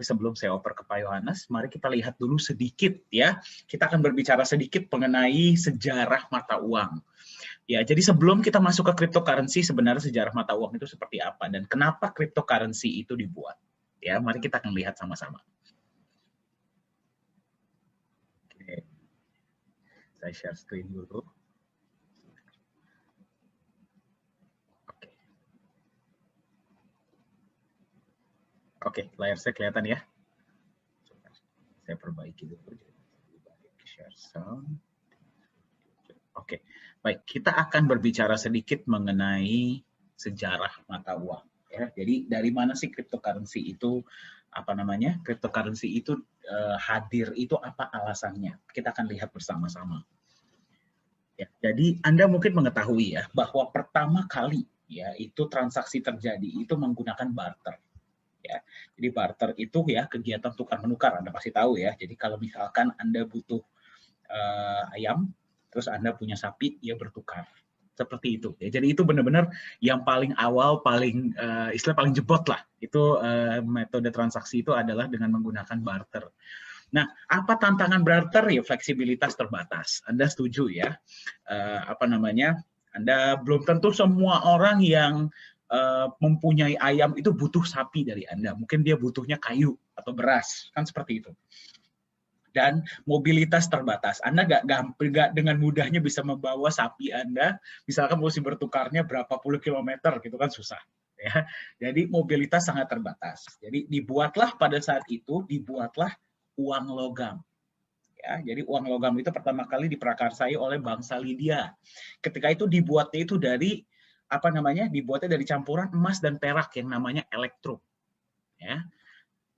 sebelum saya oper ke Pak Yohanes, mari kita lihat dulu sedikit ya. Kita akan berbicara sedikit mengenai sejarah mata uang. Ya, jadi sebelum kita masuk ke cryptocurrency, sebenarnya sejarah mata uang itu seperti apa dan kenapa cryptocurrency itu dibuat. Ya, mari kita akan lihat sama-sama. Oke. Saya share screen dulu. Oke, layar saya kelihatan ya. Saya perbaiki dulu. Share sound. Oke, baik. Kita akan berbicara sedikit mengenai sejarah mata uang. Ya, jadi dari mana sih cryptocurrency itu cryptocurrency itu hadir itu apa alasannya? Kita akan lihat bersama-sama. Ya, jadi Anda mungkin mengetahui ya bahwa pertama kali ya itu transaksi terjadi itu menggunakan barter. Ya. Jadi barter itu ya kegiatan tukar menukar, Anda pasti tahu ya. Jadi kalau misalkan Anda butuh ayam, terus Anda punya sapi, ya bertukar. Seperti itu. Ya, jadi itu benar-benar yang paling awal, paling istilah paling jebot lah. Itu metode transaksi itu adalah dengan menggunakan barter. Nah, apa tantangan barter? Ya fleksibilitas terbatas. Anda setuju ya? Anda belum tentu semua orang yang mempunyai ayam itu butuh sapi dari Anda. Mungkin dia butuhnya kayu atau beras, kan seperti itu. Dan mobilitas terbatas. Anda nggak dengan mudahnya bisa membawa sapi Anda, misalkan mesti bertukarnya berapa puluh kilometer, gitu kan susah. Ya. Jadi mobilitas sangat terbatas. Jadi dibuatlah pada saat itu, uang logam. Ya, jadi uang logam itu pertama kali diprakarsai oleh bangsa Lydia. Ketika itu dibuatnya itu dari dibuatnya dari campuran emas dan perak yang namanya elektrum. Ya.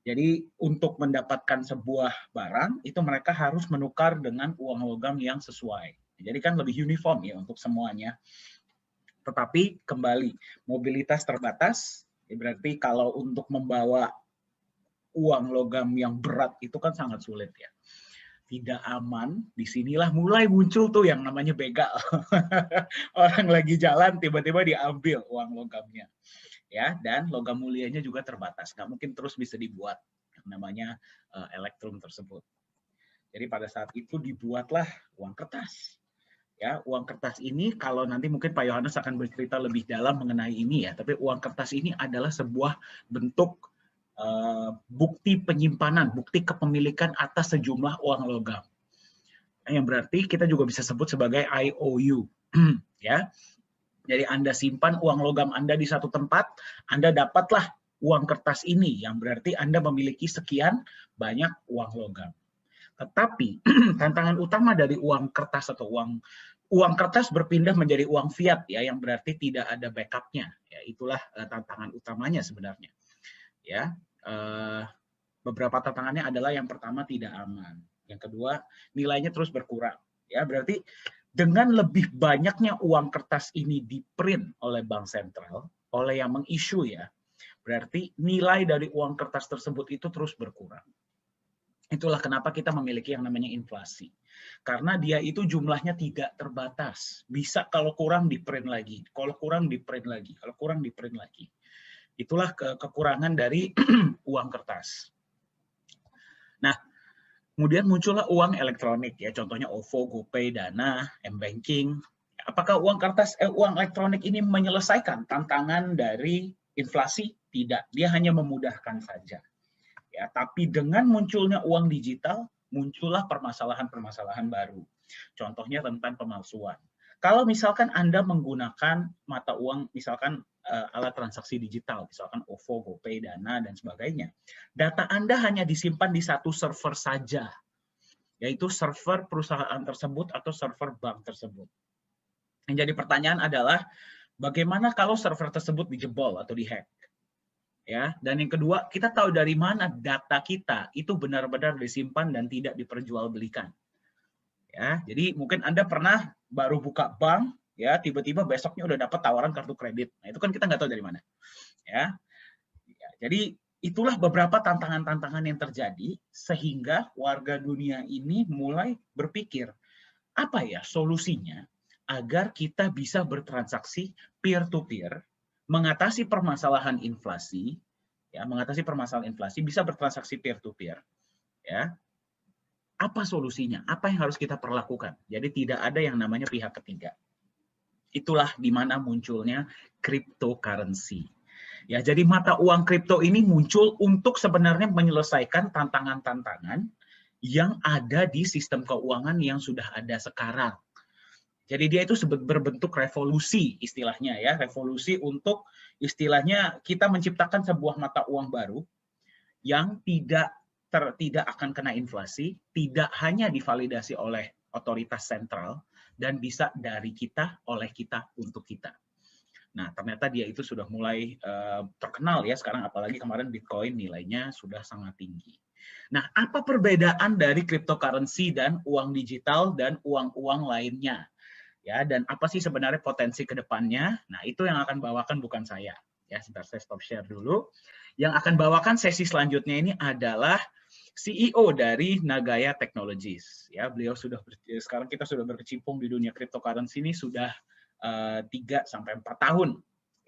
Jadi untuk mendapatkan sebuah barang itu mereka harus menukar dengan uang logam yang sesuai. Jadi kan lebih uniform ya untuk semuanya. Tetapi kembali mobilitas terbatas, berarti kalau untuk membawa uang logam yang berat itu kan sangat sulit ya. Tidak aman, disinilah mulai muncul tuh yang namanya begal. Orang lagi jalan tiba-tiba diambil uang logamnya. Ya, dan logam mulianya juga terbatas, nggak mungkin terus bisa dibuat yang namanya elektrum tersebut. Jadi pada saat itu dibuatlah uang kertas. Ya, uang kertas ini kalau nanti mungkin Pak Yohanes akan bercerita lebih dalam mengenai ini ya, tapi uang kertas ini adalah sebuah bentuk bukti penyimpanan, bukti kepemilikan atas sejumlah uang logam. Yang berarti kita juga bisa sebut sebagai IOU. Ya. Jadi Anda simpan uang logam Anda di satu tempat, Anda dapatlah uang kertas ini, yang berarti Anda memiliki sekian banyak uang logam. Tetapi tantangan utama dari uang kertas atau uang kertas berpindah menjadi uang fiat ya, yang berarti tidak ada backupnya. Ya, itulah tantangan utamanya sebenarnya. Ya, beberapa tantangannya adalah yang pertama tidak aman, yang kedua nilainya terus berkurang. Ya, berarti dengan lebih banyaknya uang kertas ini di-print oleh bank sentral, oleh yang meng-issue ya, berarti nilai dari uang kertas tersebut itu terus berkurang. Itulah kenapa kita memiliki yang namanya inflasi. Karena dia itu jumlahnya tidak terbatas. Bisa kalau kurang di-print lagi, kalau kurang di-print lagi, kalau kurang di-print lagi. Itulah kekurangan dari uang kertas. Nah, kemudian muncullah uang elektronik ya, contohnya OVO, GoPay, Dana, M-Banking. Apakah uang elektronik ini menyelesaikan tantangan dari inflasi? Tidak, dia hanya memudahkan saja. Ya, tapi dengan munculnya uang digital, muncullah permasalahan-permasalahan baru. Contohnya tentang pemalsuan. Kalau misalkan Anda menggunakan mata uang, misalkan alat transaksi digital, misalkan OVO, GoPay, Dana, dan sebagainya, data Anda hanya disimpan di satu server saja, yaitu server perusahaan tersebut atau server bank tersebut. Yang jadi pertanyaan adalah, bagaimana kalau server tersebut dijebol atau dihack? Ya, dan yang kedua, kita tahu dari mana data kita itu benar-benar disimpan dan tidak diperjualbelikan. Ya, jadi mungkin Anda pernah baru buka bank, ya tiba-tiba besoknya udah dapat tawaran kartu kredit. Nah, itu kan kita nggak tahu dari mana. Ya, jadi itulah beberapa tantangan-tantangan yang terjadi sehingga warga dunia ini mulai berpikir, apa ya solusinya agar kita bisa bertransaksi peer-to-peer, mengatasi permasalahan inflasi, ya, mengatasi permasalahan inflasi, bisa bertransaksi peer-to-peer. Ya. Apa solusinya? Apa yang harus kita perlakukan? Jadi tidak ada yang namanya pihak ketiga. Itulah di mana munculnya cryptocurrency. Ya, jadi mata uang kripto ini muncul untuk sebenarnya menyelesaikan tantangan-tantangan yang ada di sistem keuangan yang sudah ada sekarang. Jadi dia itu berbentuk revolusi istilahnya ya, revolusi untuk istilahnya kita menciptakan sebuah mata uang baru yang tidak akan kena inflasi, tidak hanya divalidasi oleh otoritas sentral dan bisa dari kita, oleh kita, untuk kita. Nah, ternyata dia itu sudah mulai terkenal ya sekarang, apalagi kemarin Bitcoin nilainya sudah sangat tinggi. Nah, apa perbedaan dari cryptocurrency dan uang digital dan uang-uang lainnya? Ya, dan apa sih sebenarnya potensi ke depannya? Nah, itu yang akan bawakan bukan saya. Ya, sebentar saya stop share dulu. Yang akan bawakan sesi selanjutnya ini adalah CEO dari Nagaya Technologies. Ya, beliau sekarang kita sudah berkecimpung di dunia cryptocurrency ini sudah 3-4 tahun.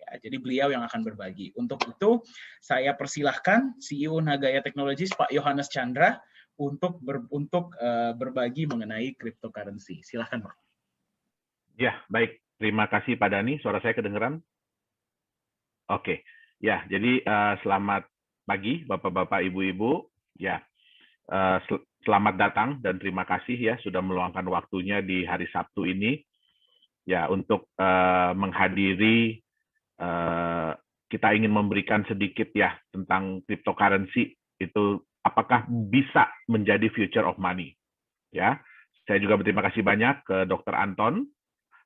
Ya, jadi beliau yang akan berbagi. Untuk itu, saya persilahkan CEO Nagaya Technologies, Pak Yohanes Chandra, untuk berbagi mengenai cryptocurrency. Silahkan, Pak. Ya, baik. Terima kasih Pak Dhani. Suara saya kedengeran? Oke. Ya, jadi selamat pagi Bapak-Bapak, Ibu-Ibu. Ya, selamat datang dan terima kasih ya sudah meluangkan waktunya di hari Sabtu ini. Ya, untuk menghadiri, kita ingin memberikan sedikit ya tentang cryptocurrency itu apakah bisa menjadi future of money. Ya, saya juga berterima kasih banyak ke Dr. Anton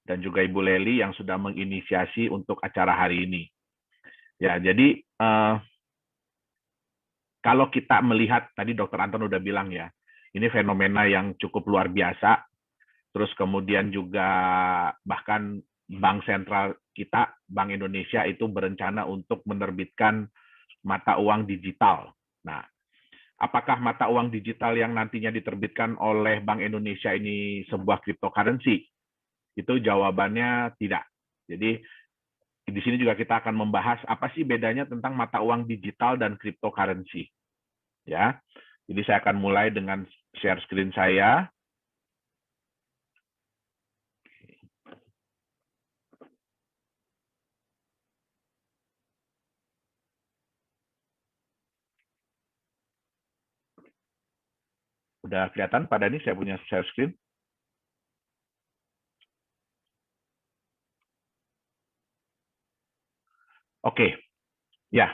dan juga Ibu Leli yang sudah menginisiasi untuk acara hari ini. Ya, jadi kalau kita melihat, tadi Dr. Anton udah bilang ya, ini fenomena yang cukup luar biasa, terus kemudian juga bahkan Bank Sentral kita, Bank Indonesia itu berencana untuk menerbitkan mata uang digital. Nah, apakah mata uang digital yang nantinya diterbitkan oleh Bank Indonesia ini sebuah cryptocurrency? Itu jawabannya tidak. Jadi di sini juga kita akan membahas apa sih bedanya tentang mata uang digital dan cryptocurrency. Ya. Jadi saya akan mulai dengan share screen saya. Udah kelihatan Pak Dhani saya punya share screen? Oke. Ya.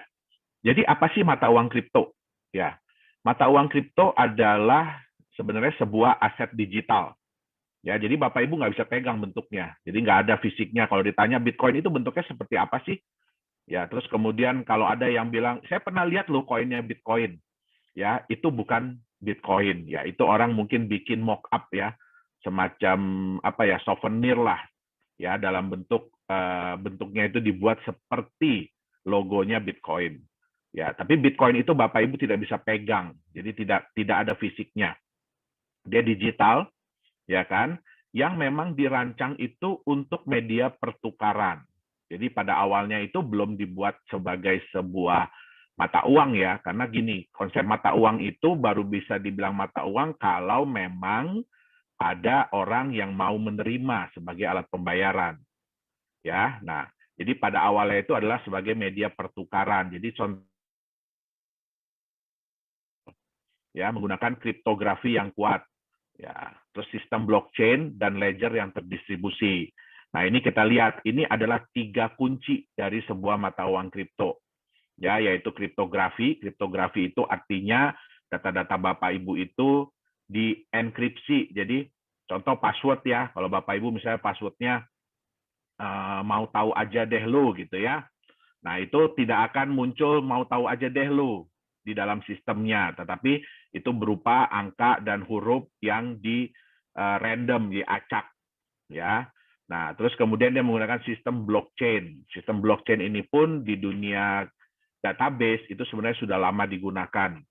Jadi apa sih mata uang kripto? Ya. Mata uang kripto adalah sebenarnya sebuah aset digital. Ya, jadi Bapak Ibu nggak bisa pegang bentuknya. Jadi nggak ada fisiknya. Kalau ditanya Bitcoin itu bentuknya seperti apa sih? Ya, terus kemudian kalau ada yang bilang, saya pernah lihat loh koinnya Bitcoin. Ya, itu bukan Bitcoin. Ya, itu orang mungkin bikin mock up ya, semacam apa ya, souvenir lah. Ya, dalam bentuknya itu dibuat seperti logonya Bitcoin. Ya, tapi Bitcoin itu Bapak Ibu tidak bisa pegang. Jadi tidak ada fisiknya. Dia digital, ya kan? Yang memang dirancang itu untuk media pertukaran. Jadi pada awalnya itu belum dibuat sebagai sebuah mata uang ya, karena gini, konsep mata uang itu baru bisa dibilang mata uang kalau memang ada orang yang mau menerima sebagai alat pembayaran. Ya, nah, jadi pada awalnya itu adalah sebagai media pertukaran. Jadi ya menggunakan kriptografi yang kuat. Ya, terus sistem blockchain dan ledger yang terdistribusi. Nah, ini kita lihat, ini adalah 3 kunci dari sebuah mata uang kripto. Ya, yaitu kriptografi. Kriptografi itu artinya data-data Bapak Ibu itu dienkripsi. Jadi, contoh password ya, kalau Bapak Ibu misalnya passwordnya mau tahu aja deh lo gitu ya. Nah, itu tidak akan muncul mau tahu aja deh lo di dalam sistemnya, tetapi itu berupa angka dan huruf yang di random, diacak ya. Nah, terus kemudian dia menggunakan sistem blockchain. Sistem blockchain ini pun di dunia database itu sebenarnya sudah lama digunakan.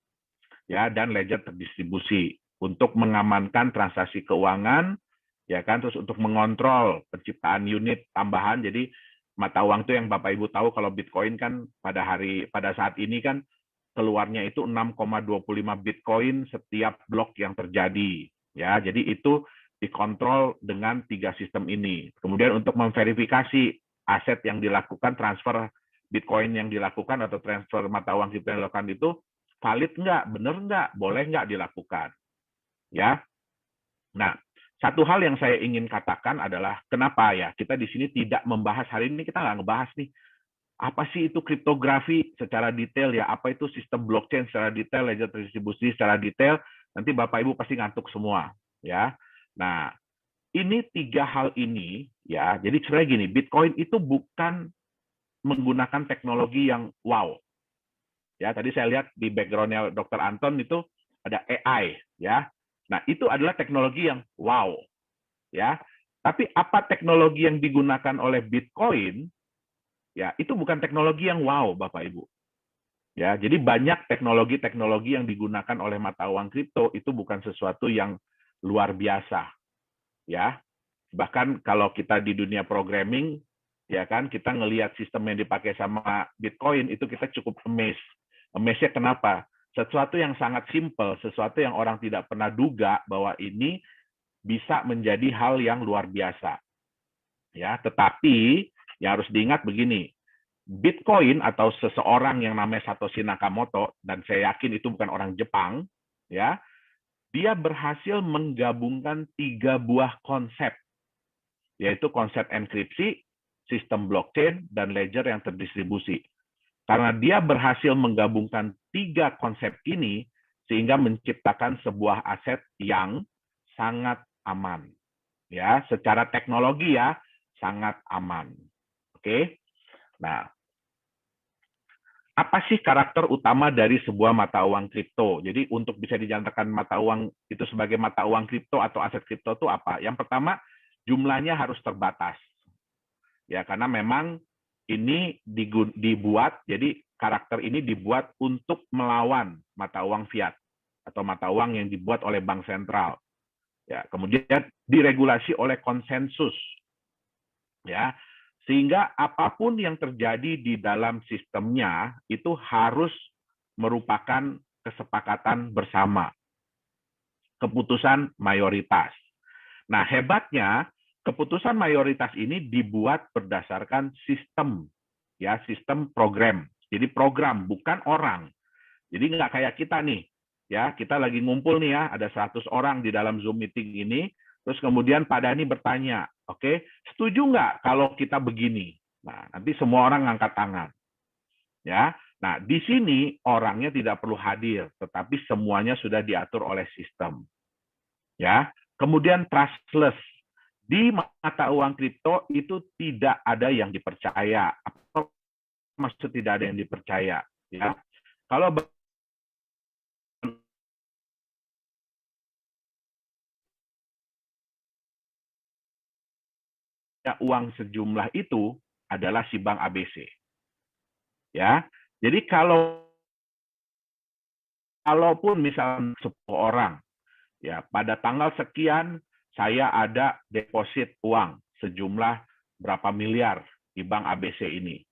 Ya, dan ledger terdistribusi untuk mengamankan transaksi keuangan, ya kan, terus untuk mengontrol penciptaan unit tambahan. Jadi mata uang itu yang Bapak Ibu tahu kalau Bitcoin kan pada saat ini kan keluarnya itu 6,25 Bitcoin setiap blok yang terjadi. Ya, jadi itu dikontrol dengan 3 sistem ini. Kemudian untuk memverifikasi aset yang dilakukan, transfer Bitcoin yang dilakukan atau transfer mata uang kripto yang dilakukan itu valid nggak, benar nggak, boleh nggak dilakukan. Ya, nah satu hal yang saya ingin katakan adalah kenapa ya kita di sini tidak membahas hari ini, kita nggak ngebahas nih apa sih itu kriptografi secara detail ya, apa itu sistem blockchain secara detail, ledger distribusi secara detail, nanti Bapak Ibu pasti ngantuk semua ya. Nah, ini 3 hal ini ya. Jadi sebenarnya gini, Bitcoin itu bukan menggunakan teknologi yang wow. Ya, tadi saya lihat di background-nya Dr. Anton itu ada AI ya. Nah, itu adalah teknologi yang wow ya. Tapi apa teknologi yang digunakan oleh Bitcoin? Ya, itu bukan teknologi yang wow, Bapak Ibu. Ya, jadi banyak teknologi-teknologi yang digunakan oleh mata uang kripto itu bukan sesuatu yang luar biasa. Ya. Bahkan kalau kita di dunia programming, ya kan, kita ngelihat sistem yang dipakai sama Bitcoin itu kita cukup amazed. Amazed-nya kenapa? Sesuatu yang sangat simple, sesuatu yang orang tidak pernah duga bahwa ini bisa menjadi hal yang luar biasa. Ya, tetapi yang harus diingat begini, Bitcoin atau seseorang yang namanya Satoshi Nakamoto, dan saya yakin itu bukan orang Jepang, ya, dia berhasil menggabungkan 3 buah konsep, yaitu konsep enkripsi, sistem blockchain, dan ledger yang terdistribusi. Karena dia berhasil menggabungkan 3 konsep ini, sehingga menciptakan sebuah aset yang sangat aman. Ya, secara teknologi ya, sangat aman. Oke. Nah, apa sih karakter utama dari sebuah mata uang kripto? Jadi untuk bisa dinyatakan mata uang itu sebagai mata uang kripto atau aset kripto itu apa? Yang pertama, jumlahnya harus terbatas. Ya, karena memang ini dibuat, jadi karakter ini dibuat untuk melawan mata uang fiat atau mata uang yang dibuat oleh bank sentral. Ya, kemudian diregulasi oleh konsensus. Ya, sehingga apapun yang terjadi di dalam sistemnya itu harus merupakan kesepakatan bersama, keputusan mayoritas. Nah, hebatnya keputusan mayoritas ini dibuat berdasarkan sistem, ya, sistem program. Jadi program, bukan orang. Jadi nggak kayak kita nih, ya, kita lagi ngumpul nih ya, ada 100 orang di dalam Zoom meeting ini, terus kemudian Pak Dhani bertanya, oke, setuju nggak kalau kita begini? Nah, nanti semua orang ngangkat tangan. Ya, nah di sini orangnya tidak perlu hadir, tetapi semuanya sudah diatur oleh sistem. Ya, kemudian trustless. Di mata uang kripto itu tidak ada yang dipercaya. Apa maksud tidak ada yang dipercaya? Ya, kalau uang sejumlah itu adalah si bank ABC. Ya, jadi kalaupun misalnya 10 orang, ya pada tanggal sekian saya ada deposit uang sejumlah berapa miliar di bank ABC ini,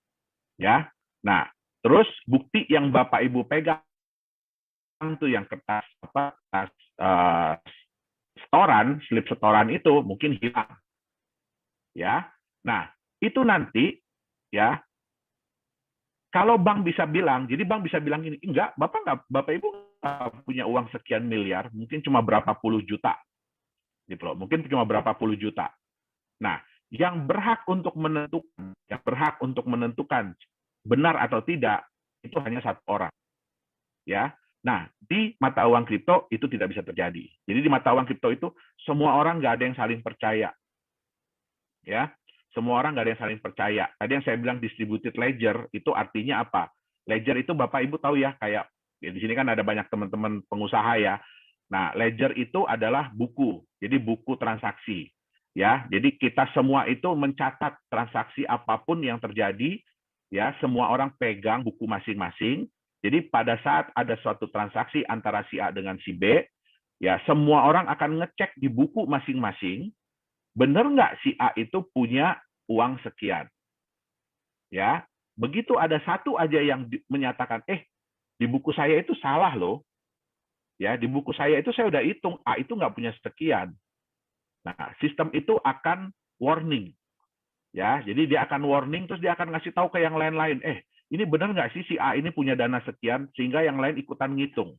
ya. Nah, terus bukti yang Bapak Ibu pegang tuh yang kertas setoran, slip setoran itu mungkin hilang, ya. Nah, itu nanti ya kalau bank bisa bilang, jadi bank bisa bilang gini, enggak, Bapak Ibu punya uang sekian miliar, mungkin cuma berapa puluh juta, gitu loh, mungkin cuma berapa puluh juta. Nah, yang berhak untuk menentukan benar atau tidak itu hanya 1 orang, ya. Nah, di mata uang kripto itu tidak bisa terjadi. Jadi di mata uang kripto itu semua orang nggak ada yang saling percaya, ya. Semua orang nggak ada yang saling percaya. Tadi yang saya bilang distributed ledger itu artinya apa? Ledger itu Bapak Ibu tahu ya, kayak ya di sini kan ada banyak teman-teman pengusaha ya. Nah, ledger itu adalah buku. Jadi buku transaksi. Ya, jadi kita semua itu mencatat transaksi apapun yang terjadi, ya, semua orang pegang buku masing-masing. Jadi pada saat ada suatu transaksi antara si A dengan si B, ya semua orang akan ngecek di buku masing-masing, benar nggak si A itu punya uang sekian? ya. Begitu ada satu aja yang menyatakan, di buku saya itu salah loh, ya di buku saya itu saya udah hitung A itu nggak punya sekian. Nah, sistem itu akan warning, ya. Jadi dia akan warning, terus dia akan ngasih tahu ke yang lain-lain, ini benar nggak sih si A ini punya dana sekian, sehingga yang lain ikutan ngitung,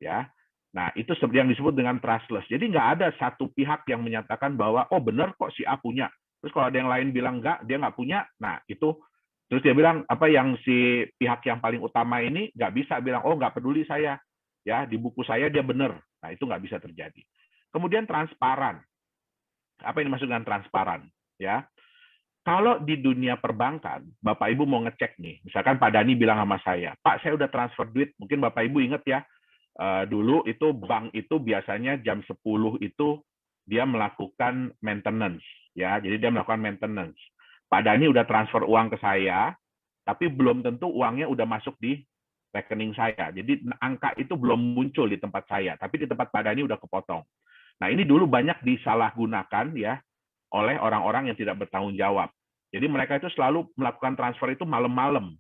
ya. Nah, itu yang disebut dengan trustless. Jadi nggak ada satu pihak yang menyatakan bahwa, oh benar kok si A punya. Terus kalau ada yang lain bilang nggak, dia nggak punya, nah itu, terus dia bilang, apa yang si pihak yang paling utama ini nggak bisa bilang, oh nggak peduli saya, ya di buku saya dia benar. Nah, itu nggak bisa terjadi. Kemudian transparan. Apa yang dimaksud dengan transparan? Ya, kalau di dunia perbankan, Bapak Ibu mau ngecek nih, misalkan Pak Dani bilang sama saya, Pak saya udah transfer duit, mungkin Bapak Ibu ingat ya, dulu itu bank itu biasanya jam 10 itu dia melakukan maintenance, ya, jadi dia melakukan maintenance. Pak Dani udah transfer uang ke saya, tapi belum tentu uangnya udah masuk di rekening saya. Jadi angka itu belum muncul di tempat saya, tapi di tempat Pak Dani udah kepotong. Nah, ini dulu banyak disalahgunakan ya oleh orang-orang yang tidak bertanggung jawab. Jadi mereka itu selalu melakukan transfer itu malam-malam.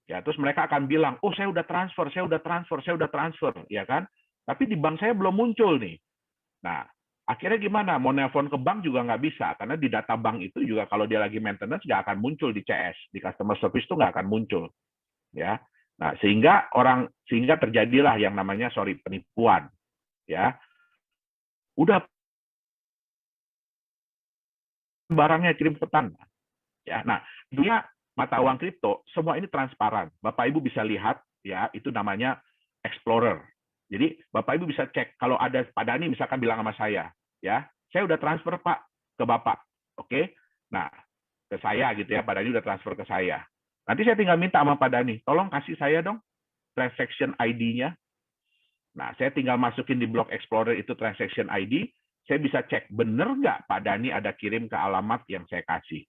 Ya, terus mereka akan bilang, oh saya udah transfer, ya kan? Tapi di bank saya belum muncul nih. Nah, akhirnya gimana? Mau nelpon ke bank juga nggak bisa, karena di data bank itu juga kalau dia lagi maintenance nggak akan muncul di CS, di customer service itu nggak akan muncul. Ya, nah sehingga terjadilah yang namanya penipuan. Ya, udah barangnya kirim pesan. Ya, nah dunia mata uang kripto semua ini transparan. Bapak Ibu bisa lihat ya, itu namanya Explorer. Jadi Bapak Ibu bisa cek kalau ada Pak Dani misalkan bilang sama saya, ya, saya udah transfer Pak ke Bapak. Oke. Nah, ke saya gitu ya, Pak Dani udah transfer ke saya. Nanti saya tinggal minta sama Pak Dani, tolong kasih saya dong transaction ID-nya. Nah, saya tinggal masukin di blok Explorer itu transaction ID, saya bisa cek bener nggak Pak Dani ada kirim ke alamat yang saya kasih,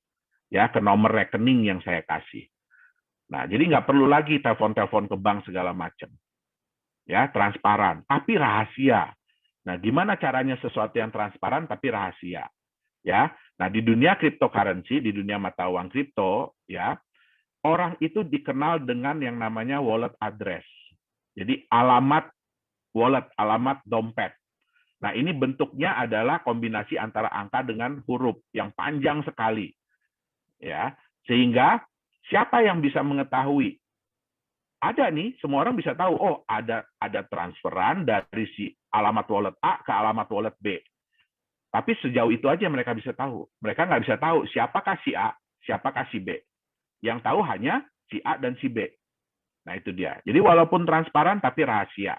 ya, ke nomor rekening yang saya kasih. Nah, jadi nggak perlu lagi telepon-telepon ke bank segala macam. Ya, transparan, tapi rahasia. Nah, gimana caranya sesuatu yang transparan tapi rahasia? Ya, nah di dunia cryptocurrency, di dunia mata uang kripto, ya, orang itu dikenal dengan yang namanya wallet address. Jadi alamat wallet, alamat dompet. Nah, ini bentuknya adalah kombinasi antara angka dengan huruf yang panjang sekali. Ya, sehingga siapa yang bisa mengetahui? Ada nih, semua orang bisa tahu, oh ada transferan dari si alamat wallet A ke alamat wallet B. Tapi sejauh itu aja mereka bisa tahu. Mereka nggak bisa tahu siapakah si A, siapakah si B. Yang tahu hanya si A dan si B. Nah, itu dia. Jadi walaupun transparan tapi rahasia.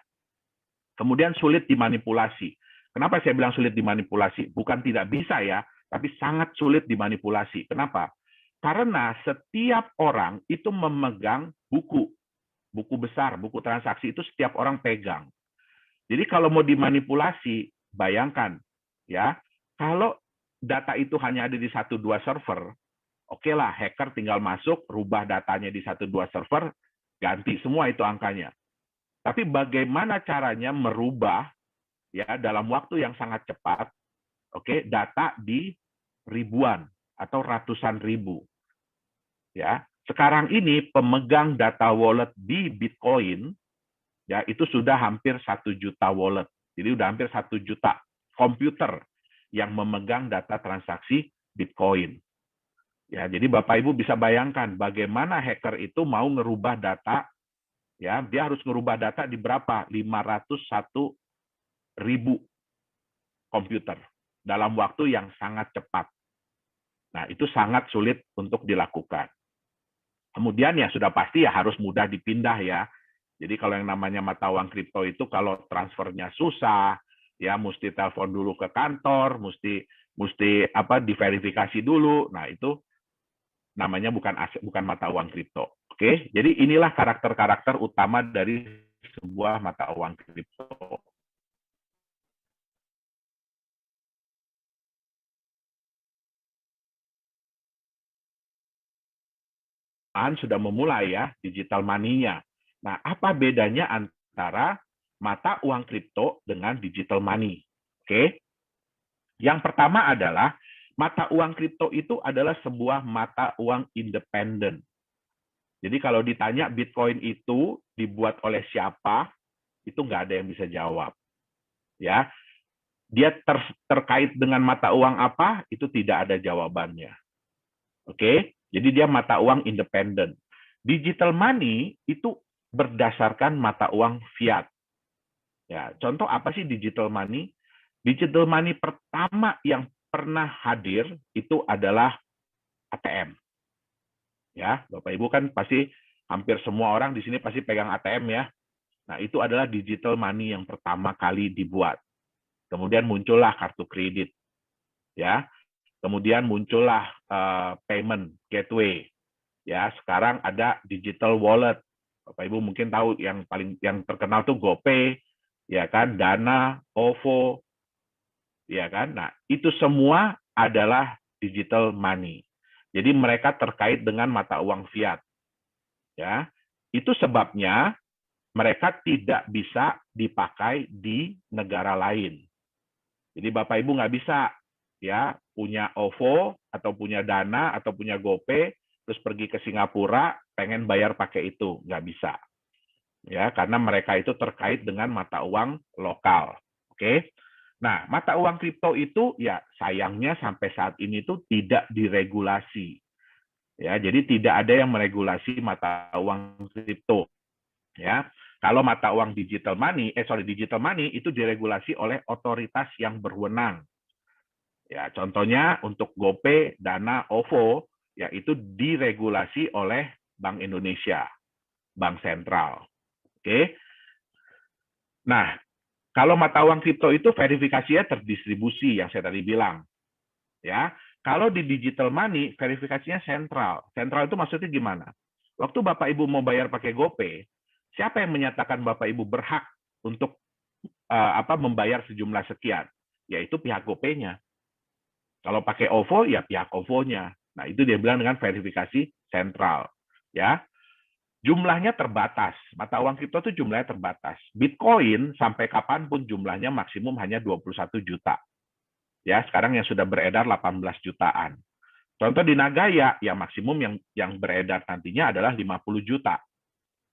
Kemudian sulit dimanipulasi. Kenapa saya bilang sulit dimanipulasi? Bukan tidak bisa ya, tapi sangat sulit dimanipulasi. Kenapa? Karena setiap orang itu memegang buku besar, buku transaksi itu setiap orang pegang. Jadi kalau mau dimanipulasi, bayangkan ya, kalau data itu hanya ada di 1-2 server, oke lah, hacker tinggal masuk, rubah datanya di 1-2 server, ganti semua itu angkanya. Tapi bagaimana caranya merubah ya dalam waktu yang sangat cepat, oke, data di ribuan atau ratusan ribu. Ya, sekarang ini pemegang data wallet di Bitcoin ya itu sudah hampir 1 juta wallet. Jadi udah hampir 1 juta komputer yang memegang data transaksi Bitcoin. Ya, jadi Bapak Ibu bisa bayangkan bagaimana hacker itu mau ngerubah data, ya, dia harus ngerubah data di berapa? 501 ribu komputer dalam waktu yang sangat cepat. Nah, itu sangat sulit untuk dilakukan. Kemudian ya sudah pasti ya harus mudah dipindah ya. Jadi kalau yang namanya mata uang kripto itu kalau transfernya susah, ya mesti telepon dulu ke kantor, mesti diverifikasi dulu. Nah, itu namanya bukan mata uang kripto. Oke, jadi inilah karakter-karakter utama dari sebuah mata uang kripto. Sudah memulai ya digital money-nya. Nah, apa bedanya antara mata uang kripto dengan digital money? Oke. Yang pertama adalah Mata uang kripto itu adalah sebuah mata uang independen. Jadi kalau ditanya Bitcoin itu dibuat oleh siapa, itu nggak ada yang bisa jawab. Ya, dia terkait dengan mata uang apa, itu tidak ada jawabannya. Oke, jadi dia mata uang independen. Digital money itu berdasarkan mata uang fiat. Ya, contoh apa sih digital money? Digital money pertama yang pernah hadir itu adalah ATM. Ya, Bapak Ibu kan pasti hampir semua orang di sini pasti pegang ATM ya. Nah, itu adalah digital money yang pertama kali dibuat. Kemudian muncullah kartu kredit, ya. Kemudian muncullah payment gateway, ya. Sekarang ada digital wallet. Bapak Ibu mungkin tahu yang terkenal tuh GoPay, ya kan, Dana, OVO, ya kan. Nah, itu semua adalah digital money. Jadi mereka terkait dengan mata uang fiat, ya. Itu sebabnya mereka tidak bisa dipakai di negara lain. Jadi Bapak Ibu nggak bisa ya punya OVO atau punya Dana atau punya GoPay terus pergi ke Singapura pengen bayar pakai itu, nggak bisa. Ya, karena mereka itu terkait dengan mata uang lokal. Oke. Nah, mata uang kripto itu ya sayangnya sampai saat ini tuh tidak diregulasi. Ya, jadi tidak ada yang meregulasi mata uang kripto. Ya, kalau mata uang digital money itu diregulasi oleh otoritas yang berwenang. Ya, contohnya untuk GoPay, Dana, OVO, ya itu diregulasi oleh Bank Indonesia, Bank Sentral. Oke. Nah, kalau mata uang kripto itu verifikasinya terdistribusi yang saya tadi bilang. Ya, kalau di digital money verifikasinya sentral. Sentral itu maksudnya gimana? Waktu Bapak Ibu mau bayar pakai GoPay, siapa yang menyatakan Bapak Ibu berhak untuk membayar sejumlah sekian? Yaitu pihak GoPay-nya. Kalau pakai OVO ya pihak OVO-nya. Nah, itu dia bilang dengan verifikasi sentral. Ya. Jumlahnya terbatas. Mata uang kripto itu jumlahnya terbatas. Bitcoin sampai kapanpun jumlahnya maksimum hanya 21 juta. Ya, sekarang yang sudah beredar 18 jutaan. Contoh di Nagaya, yang maksimum yang beredar nantinya adalah 50 juta.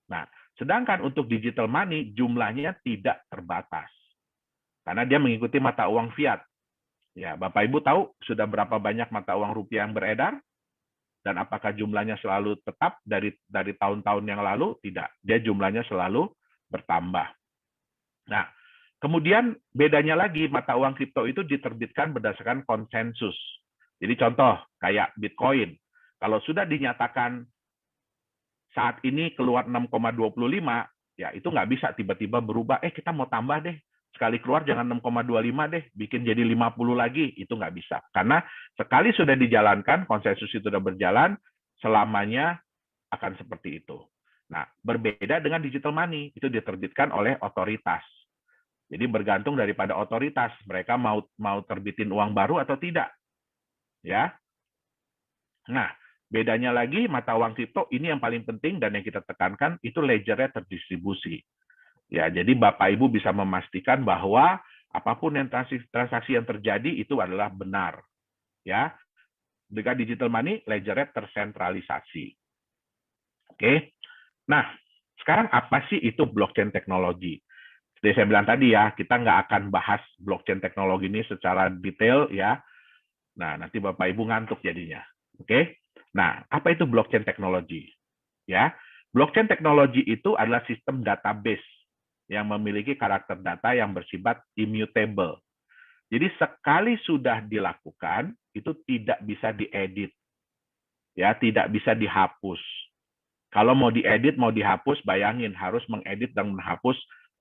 Nah, sedangkan untuk digital money jumlahnya tidak terbatas. Karena dia mengikuti mata uang fiat. Ya, Bapak Ibu tahu sudah berapa banyak mata uang rupiah yang beredar? Dan apakah jumlahnya selalu tetap dari tahun-tahun yang lalu? Tidak. Dia jumlahnya selalu bertambah. Nah, kemudian bedanya lagi mata uang kripto itu diterbitkan berdasarkan konsensus. Jadi contoh kayak Bitcoin. Kalau sudah dinyatakan saat ini keluar 6,25, ya itu nggak bisa tiba-tiba berubah, kita mau tambah deh. Sekali keluar jangan 6,25 deh, bikin jadi 50 lagi, itu nggak bisa. Karena sekali sudah dijalankan, konsensus itu sudah berjalan, selamanya akan seperti itu. Nah, berbeda dengan digital money, itu diterbitkan oleh otoritas. Jadi bergantung daripada otoritas, mereka mau terbitin uang baru atau tidak. Ya. Nah, bedanya lagi mata uang kripto ini yang paling penting dan yang kita tekankan itu ledgernya terdistribusi. Ya, jadi Bapak Ibu bisa memastikan bahwa apapun yang transaksi yang terjadi itu adalah benar. Ya. Dengan digital money, ledgernya tersentralisasi. Oke. Nah, sekarang apa sih itu blockchain teknologi? Seperti saya bilang tadi ya, kita nggak akan bahas blockchain teknologi ini secara detail ya. Nah, nanti Bapak Ibu ngantuk jadinya. Oke. Nah, apa itu blockchain teknologi? Ya, blockchain teknologi itu adalah sistem database yang memiliki karakter data yang bersifat immutable. Jadi sekali sudah dilakukan, itu tidak bisa diedit. Ya, tidak bisa dihapus. Kalau mau diedit, mau dihapus, bayangin harus mengedit dan menghapus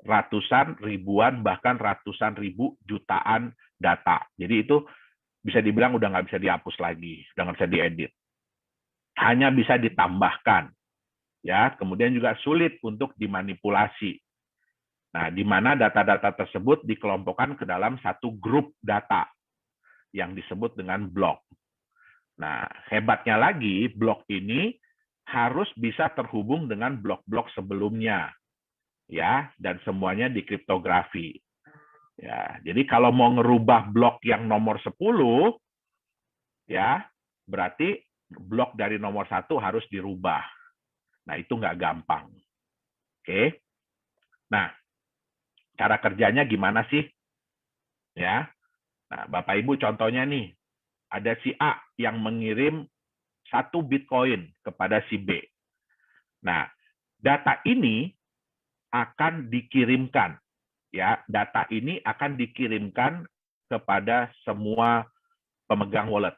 ratusan, ribuan, bahkan ratusan ribu jutaan data. Jadi itu bisa dibilang udah nggak bisa dihapus lagi, udah nggak bisa diedit. Hanya bisa ditambahkan. Ya, kemudian juga sulit untuk dimanipulasi. Nah, di mana data-data tersebut dikelompokkan ke dalam satu grup data yang disebut dengan blok. Nah, hebatnya lagi, blok ini harus bisa terhubung dengan blok-blok sebelumnya. Ya, dan semuanya dikriptografi. Ya, jadi kalau mau ngerubah blok yang nomor 10, ya berarti blok dari nomor 1 harus dirubah. Nah, itu nggak gampang. Oke. Nah, cara kerjanya gimana sih? Ya. Nah, Bapak Ibu contohnya nih, ada si A yang mengirim 1 Bitcoin kepada si B. Nah, data ini akan dikirimkan, ya. Data ini akan dikirimkan kepada semua pemegang wallet.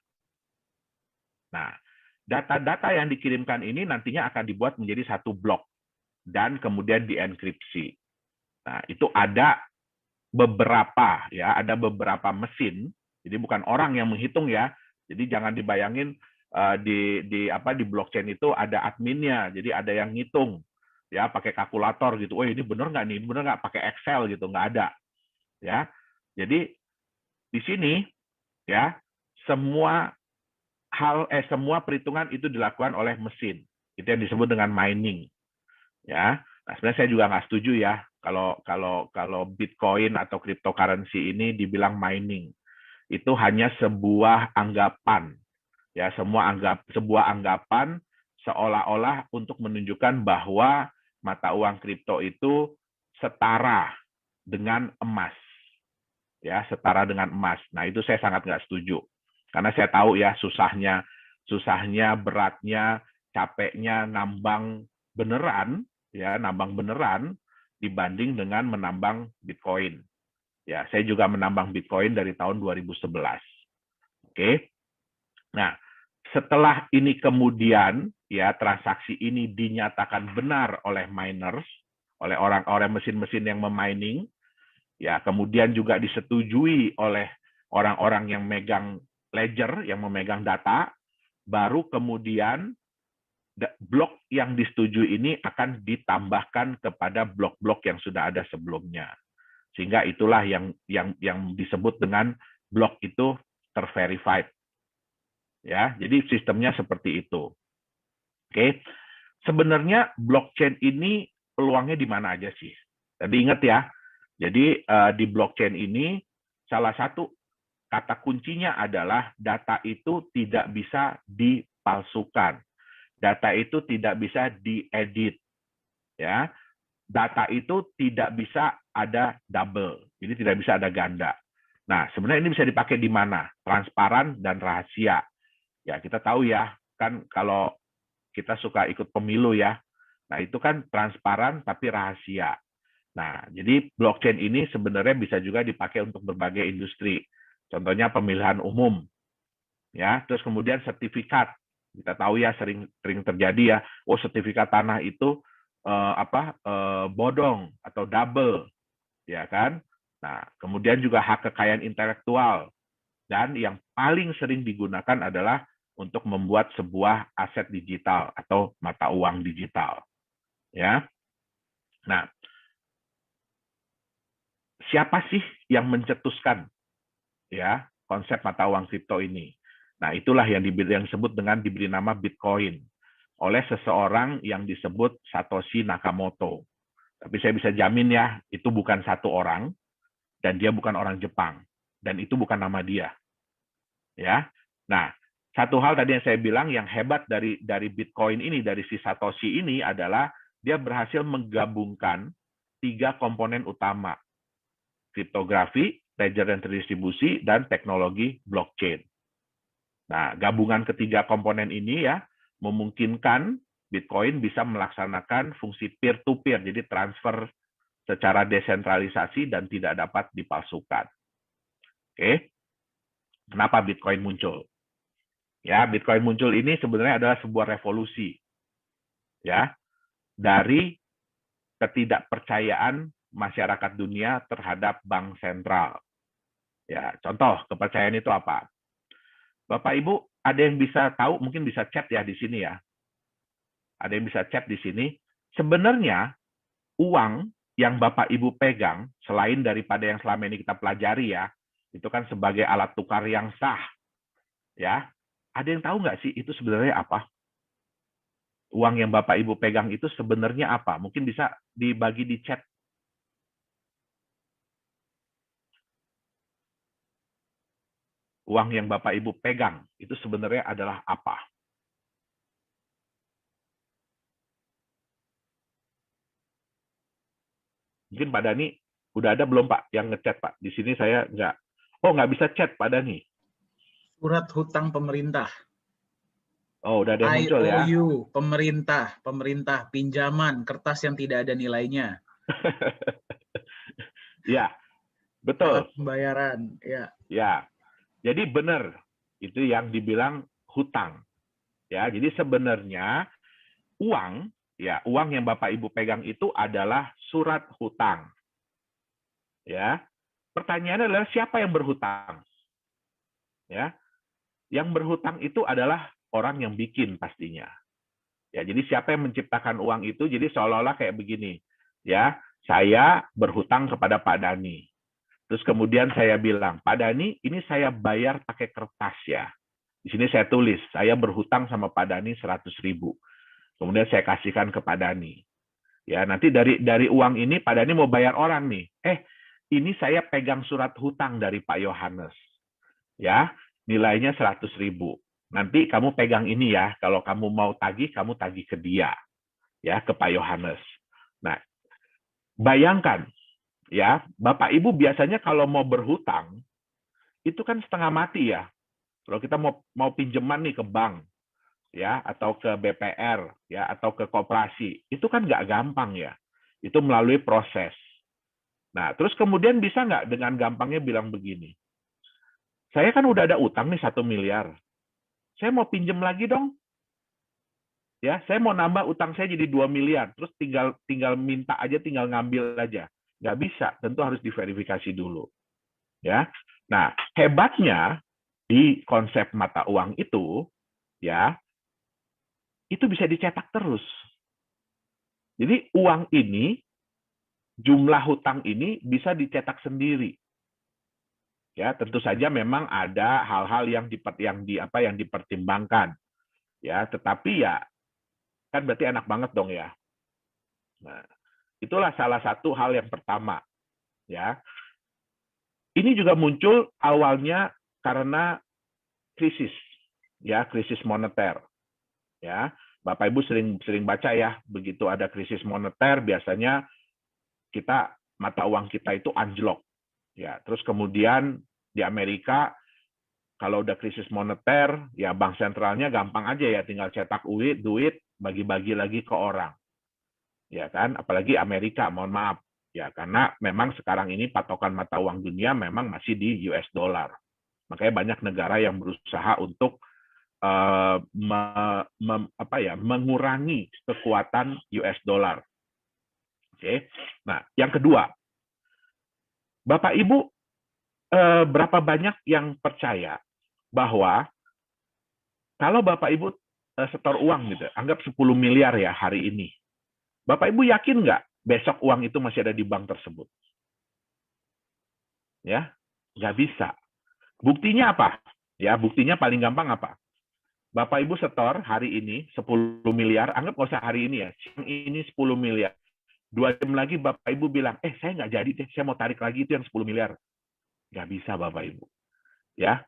Nah, data-data yang dikirimkan ini nantinya akan dibuat menjadi satu blok dan kemudian dienkripsi. Nah, itu ada beberapa, ya, ada beberapa mesin. Jadi bukan orang yang menghitung, ya. Jadi jangan dibayangin di blockchain itu ada adminnya. Jadi ada yang ngitung, ya, pakai kalkulator gitu. Oh, ini benar nggak nih? Benar nggak? Pakai Excel gitu, nggak ada, ya. Jadi di sini, ya, semua semua perhitungan itu dilakukan oleh mesin. Itu yang disebut dengan mining, ya. Nah, sebenarnya saya juga nggak setuju, ya, kalau Bitcoin atau cryptocurrency ini dibilang mining. Itu hanya sebuah anggapan, ya, sebuah anggapan seolah-olah untuk menunjukkan bahwa mata uang kripto itu setara dengan emas, ya, setara dengan emas. Nah, itu saya sangat nggak setuju. Karena saya tahu, ya, susahnya, beratnya, capeknya nambang beneran, ya, nambang beneran dibanding dengan menambang Bitcoin. Ya, saya juga menambang Bitcoin dari tahun 2011. Oke. Nah, setelah ini kemudian, ya, transaksi ini dinyatakan benar oleh miners, oleh orang-orang mesin-mesin yang memining, ya, kemudian juga disetujui oleh orang-orang yang megang ledger, yang memegang data, baru kemudian blok yang disetujui ini akan ditambahkan kepada blok-blok yang sudah ada sebelumnya. Sehingga itulah yang disebut dengan blok itu terverified. Ya, jadi sistemnya seperti itu. Oke. Sebenarnya blockchain ini peluangnya di mana aja sih? Tadi ingat, ya. Jadi di blockchain ini salah satu kata kuncinya adalah data itu tidak bisa dipalsukan. Data itu tidak bisa diedit, ya. Data itu tidak bisa ada double. Jadi tidak bisa ada ganda. Nah, sebenarnya ini bisa dipakai di mana? Transparan dan rahasia. Ya, kita tahu, ya, kan kalau kita suka ikut pemilu, ya. Nah, itu kan transparan tapi rahasia. Nah, jadi blockchain ini sebenarnya bisa juga dipakai untuk berbagai industri. Contohnya pemilihan umum, ya. Terus kemudian sertifikat. Kita tahu, ya, sering terjadi, ya. Oh, sertifikat tanah itu bodong atau double, ya kan. Nah, kemudian juga hak kekayaan intelektual, dan yang paling sering digunakan adalah untuk membuat sebuah aset digital atau mata uang digital, ya. Nah, siapa sih yang mencetuskan, ya, konsep mata uang kripto ini? Nah, itulah yang disebut dengan diberi nama Bitcoin oleh seseorang yang disebut Satoshi Nakamoto. Tapi saya bisa jamin, ya, itu bukan satu orang, dan dia bukan orang Jepang, dan itu bukan nama dia, ya. Nah, satu hal tadi yang saya bilang yang hebat dari Bitcoin ini, dari si Satoshi ini adalah dia berhasil menggabungkan 3 komponen utama: kriptografi, ledger dan terdistribusi, dan teknologi blockchain. Nah, gabungan ketiga komponen ini, ya, memungkinkan Bitcoin bisa melaksanakan fungsi peer-to-peer, jadi transfer secara desentralisasi dan tidak dapat dipalsukan. Oke. Kenapa Bitcoin muncul? Ya, Bitcoin muncul ini sebenarnya adalah sebuah revolusi, ya, dari ketidakpercayaan masyarakat dunia terhadap bank sentral. Ya, contoh kepercayaan itu apa? Bapak Ibu, ada yang bisa tahu, mungkin bisa chat, ya, di sini, ya. Ada yang bisa chat di sini. Sebenarnya uang yang Bapak Ibu pegang, selain daripada yang selama ini kita pelajari, ya, itu kan sebagai alat tukar yang sah, ya. Ada yang tahu nggak sih itu sebenarnya apa? Uang yang Bapak Ibu pegang itu sebenarnya apa? Mungkin bisa dibagi di chat. uang yang Bapak Ibu pegang itu sebenarnya adalah apa? Mungkin Pak Dani udah ada belum Pak yang ngechat Pak? Di sini saya nggak. Oh, nggak bisa chat Pak Dani. Surat hutang pemerintah. Oh, udah ada yang muncul ya. IOU, pemerintah, pinjaman, kertas yang tidak ada nilainya. Ya, betul. Syarat pembayaran, ya. Ya, jadi benar itu yang dibilang hutang. Ya, jadi sebenarnya uang, ya uang yang Bapak Ibu pegang itu adalah surat hutang. Ya, pertanyaannya adalah siapa yang berhutang? Ya, yang berhutang itu adalah orang yang bikin pastinya. Ya, jadi siapa yang menciptakan uang itu? Jadi seolah-olah kayak begini, ya, saya berhutang kepada Pak Dani. Terus kemudian saya bilang, Pak Dani, ini saya bayar pakai kertas ya. Di sini saya tulis, saya berhutang sama Pak Dani 100.000. Kemudian saya kasihkan ke Pak Dani. Ya, nanti dari uang ini Pak Dani mau bayar orang nih. Ini saya pegang surat hutang dari Pak Yohanes. Ya, nilainya 100.000. Nanti kamu pegang ini ya, kalau kamu mau tagih, kamu tagih ke dia, ya, ke Pak Yohanes. Nah, bayangkan, ya, Bapak Ibu biasanya kalau mau berhutang, itu kan setengah mati ya. Kalau kita mau pinjaman nih ke bank, ya, atau ke BPR, ya, atau ke koperasi, itu kan nggak gampang ya. Itu melalui proses. Nah, terus kemudian bisa nggak dengan gampangnya bilang begini, saya kan udah ada utang nih 1 miliar, saya mau pinjam lagi dong. Ya, saya mau nambah utang saya jadi 2 miliar, terus tinggal minta aja, tinggal ngambil aja. Nggak bisa, tentu harus diverifikasi dulu. Ya, nah hebatnya di konsep mata uang itu, ya, itu bisa dicetak terus. Jadi uang ini, jumlah hutang ini bisa dicetak sendiri. Ya, tentu saja memang ada hal-hal yang dipertimbangkan. Ya, tetapi ya kan berarti enak banget dong ya. Nah, itulah salah satu hal yang pertama, ya. Ini juga muncul awalnya karena krisis, ya, krisis moneter, ya. Bapak Ibu sering baca ya, begitu ada krisis moneter biasanya mata uang kita itu anjlok, ya. Terus kemudian di Amerika kalau udah krisis moneter, ya bank sentralnya gampang aja ya, tinggal cetak duit, bagi-bagi lagi ke orang. Ya kan, apalagi Amerika, mohon maaf. Ya, karena memang sekarang ini patokan mata uang dunia memang masih di US dollar. Makanya banyak negara yang berusaha untuk mengurangi kekuatan US dollar. Oke. Nah, yang kedua, Bapak Ibu berapa banyak yang percaya bahwa kalau Bapak Ibu setor uang gitu, anggap 10 miliar ya hari ini. Bapak Ibu yakin nggak besok uang itu masih ada di bank tersebut? Ya, nggak bisa. Buktinya apa? Ya, buktinya paling gampang apa? Bapak Ibu setor hari ini 10 miliar, anggap nggak usah hari ini ya, siang ini 10 miliar. 2 jam lagi Bapak Ibu bilang, saya nggak jadi deh, saya mau tarik lagi itu yang 10 miliar. Nggak bisa Bapak Ibu. Ya,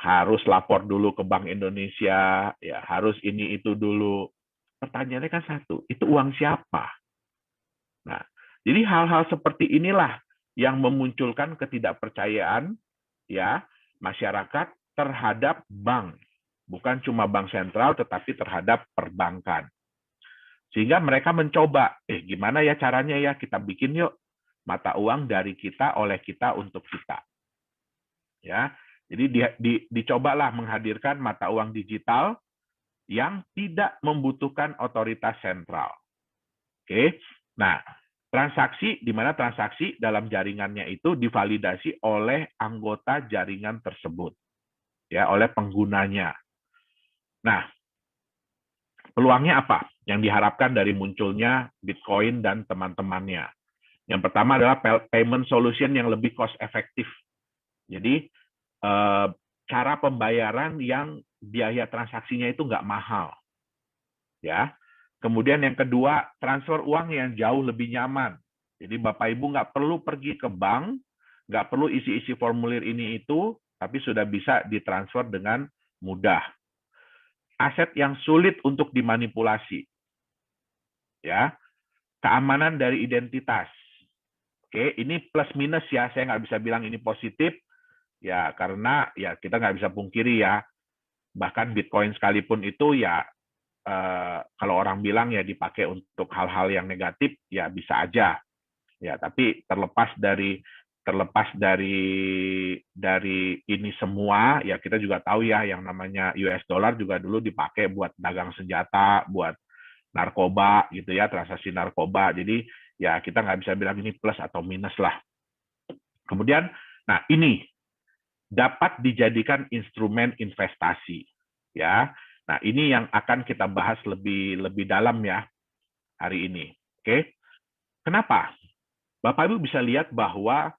harus lapor dulu ke Bank Indonesia, ya harus ini itu dulu. Pertanyaannya kan satu, itu uang siapa? Nah, jadi hal-hal seperti inilah yang memunculkan ketidakpercayaan ya masyarakat terhadap bank, bukan cuma bank sentral tetapi terhadap perbankan. Sehingga mereka mencoba, gimana ya caranya ya, kita bikin yuk mata uang dari kita, oleh kita, untuk kita. Ya, jadi dicobalah menghadirkan mata uang digital yang tidak membutuhkan otoritas sentral. Oke, nah transaksi di mana transaksi dalam jaringannya itu divalidasi oleh anggota jaringan tersebut, ya, oleh penggunanya. Nah, peluangnya apa yang diharapkan dari munculnya Bitcoin dan teman-temannya? Yang pertama adalah payment solution yang lebih cost efektif. Jadi cara pembayaran yang biaya transaksinya itu nggak mahal, ya. Kemudian yang kedua, transfer uang yang jauh lebih nyaman. Jadi Bapak Ibu nggak perlu pergi ke bank, nggak perlu isi-isi formulir ini itu, tapi sudah bisa ditransfer dengan mudah. Aset yang sulit untuk dimanipulasi, ya, keamanan dari identitas. Oke, ini plus minus ya, saya nggak bisa bilang ini positif, ya karena ya kita nggak bisa pungkiri ya, bahkan Bitcoin sekalipun itu ya kalau orang bilang ya dipakai untuk hal-hal yang negatif ya bisa aja, ya tapi terlepas dari ini semua ya kita juga tahu ya yang namanya US dollar juga dulu dipakai buat dagang senjata, buat narkoba gitu ya, transaksi narkoba. Jadi ya kita nggak bisa bilang ini plus atau minus lah. Kemudian, nah ini dapat dijadikan instrumen investasi, ya. Nah ini yang akan kita bahas lebih dalam ya hari ini. Oke, kenapa? Bapak Ibu bisa lihat bahwa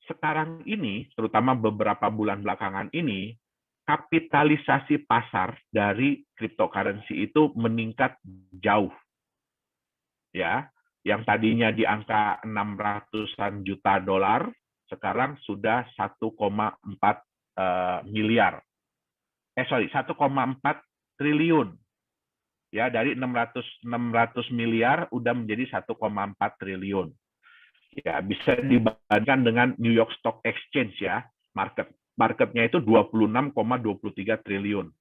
sekarang ini, terutama beberapa bulan belakangan ini, kapitalisasi pasar dari cryptocurrency itu meningkat jauh, ya. Yang tadinya di angka 600-an juta dolar, sekarang sudah 1,4 miliar. 1,4 triliun. Ya, dari 600 miliar udah menjadi 1,4 triliun. Ya, bisa dibandingkan dengan New York Stock Exchange ya, marketnya itu 26,23 triliun.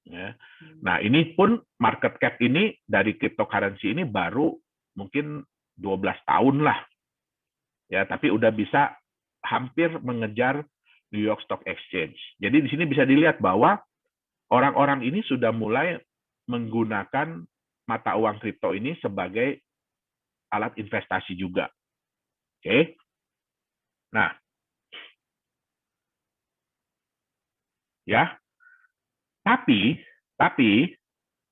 Ya. Nah, ini pun market cap ini dari cryptocurrency ini baru mungkin 12 tahun lah. Ya, tapi udah bisa hampir mengejar New York Stock Exchange. Jadi di sini bisa dilihat bahwa orang-orang ini sudah mulai menggunakan mata uang kripto ini sebagai alat investasi juga. Oke. Nah, ya. Tapi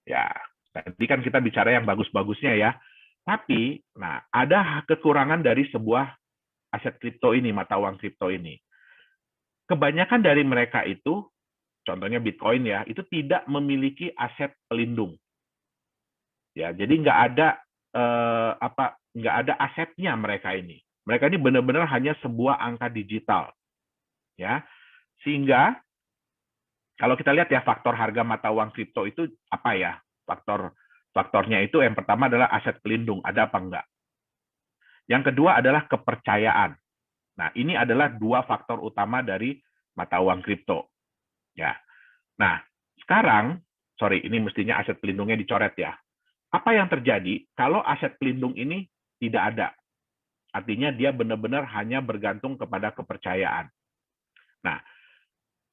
ya, tadi kan kita bicara yang bagus-bagusnya ya. Tapi, nah, ada kekurangan dari sebuah aset kripto ini, mata uang kripto ini. Kebanyakan dari mereka itu, contohnya Bitcoin ya, itu tidak memiliki aset pelindung. Ya, jadi nggak ada asetnya mereka ini. Mereka ini benar-benar hanya sebuah angka digital, ya. Sehingga kalau kita lihat ya faktor harga mata uang kripto itu apa ya? Faktornya itu yang pertama adalah aset pelindung, ada apa enggak? Yang kedua adalah kepercayaan. Nah, ini adalah dua faktor utama dari mata uang kripto. Ya. Nah, sekarang, ini mestinya aset pelindungnya dicoret ya. Apa yang terjadi kalau aset pelindung ini tidak ada? Artinya dia benar-benar hanya bergantung kepada kepercayaan. Nah,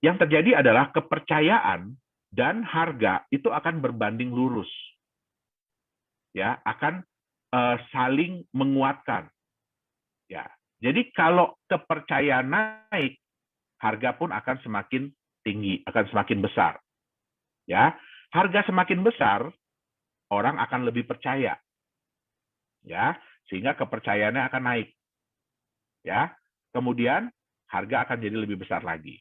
yang terjadi adalah kepercayaan dan harga itu akan berbanding lurus. Ya, akan saling menguatkan. Ya. Jadi kalau kepercayaan naik, harga pun akan semakin tinggi, akan semakin besar. Ya, harga semakin besar, orang akan lebih percaya. Ya, sehingga kepercayaannya akan naik. Ya. Kemudian harga akan jadi lebih besar lagi.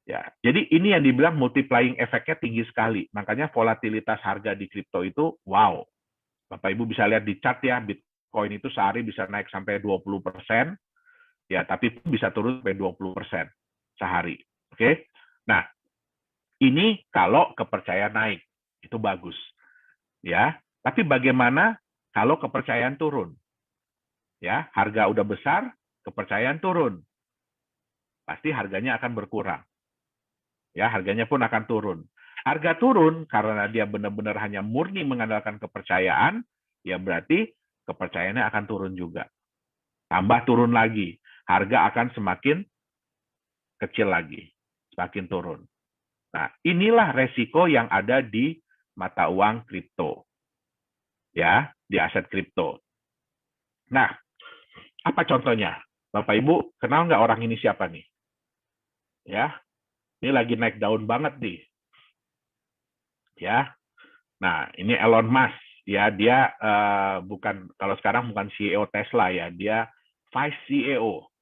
Ya, jadi ini yang dibilang multiplying efeknya tinggi sekali. Makanya volatilitas harga di kripto itu wow. Bapak Ibu bisa lihat di chart ya, Bitcoin itu sehari bisa naik sampai 20%, ya tapi pun bisa turun sampai 20% sehari. Oke. Nah, ini kalau kepercayaan naik, itu bagus. Ya, tapi bagaimana kalau kepercayaan turun? Ya, harga udah besar, kepercayaan turun. Pasti harganya akan berkurang. Ya, harganya pun akan turun. Harga turun karena dia benar-benar hanya murni mengandalkan kepercayaan, ya berarti kepercayaannya akan turun juga. Tambah turun lagi, harga akan semakin kecil lagi, semakin turun. Nah, inilah resiko yang ada di mata uang kripto. Ya, di aset kripto. Nah, apa contohnya? Bapak Ibu, kenal nggak orang ini siapa nih? Ya, ini lagi naik daun banget nih. Ya, nah ini Elon Musk. Ya, dia kalau sekarang bukan CEO Tesla ya, dia Vice CEO.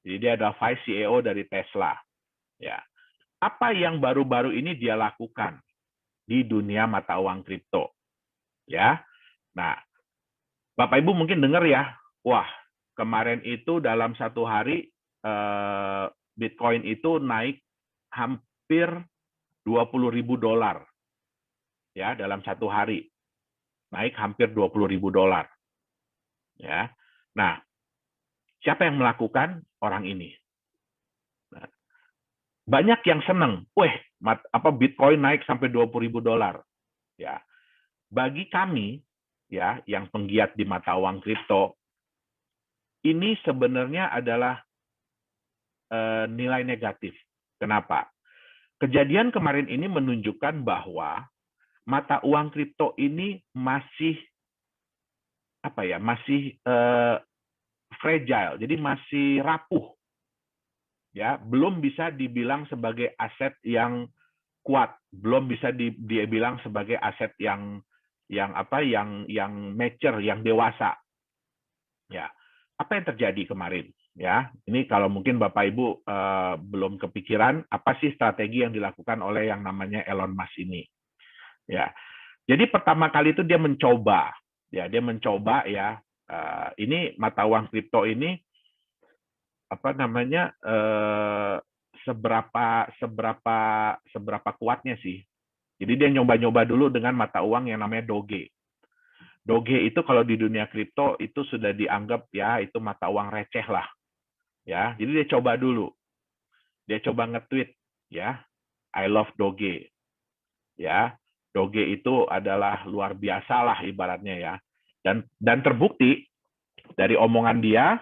Jadi dia adalah Vice CEO dari Tesla. Ya, apa yang baru-baru ini dia lakukan di dunia mata uang kripto? Ya, nah Bapak Ibu mungkin dengar ya, wah kemarin itu dalam satu hari Bitcoin itu naik hampir $20.000 ya dalam satu hari, naik hampir $20.000 ya. Nah, siapa yang melakukan? Orang ini. Nah, banyak yang seneng, Bitcoin naik sampai $20.000 ya. Bagi kami ya yang penggiat di mata uang kripto, ini sebenarnya adalah nilai negatif. Kenapa? Kejadian kemarin ini menunjukkan bahwa mata uang kripto ini masih fragile, jadi masih rapuh, ya, belum bisa dibilang sebagai aset yang kuat, belum bisa dibilang sebagai aset yang mature, yang dewasa, ya. Apa yang terjadi kemarin? Ya, ini kalau mungkin Bapak Ibu belum kepikiran apa sih strategi yang dilakukan oleh yang namanya Elon Musk ini. Ya, jadi pertama kali itu dia mencoba ini mata uang kripto ini seberapa kuatnya sih. Jadi dia nyoba-nyoba dulu dengan mata uang yang namanya Doge. Doge itu kalau di dunia kripto itu sudah dianggap ya itu mata uang receh lah. Ya, jadi dia coba dulu. Dia coba nge-tweet ya, I love Doge. Ya, Doge itu adalah luar biasa lah ibaratnya ya. Dan terbukti dari omongan dia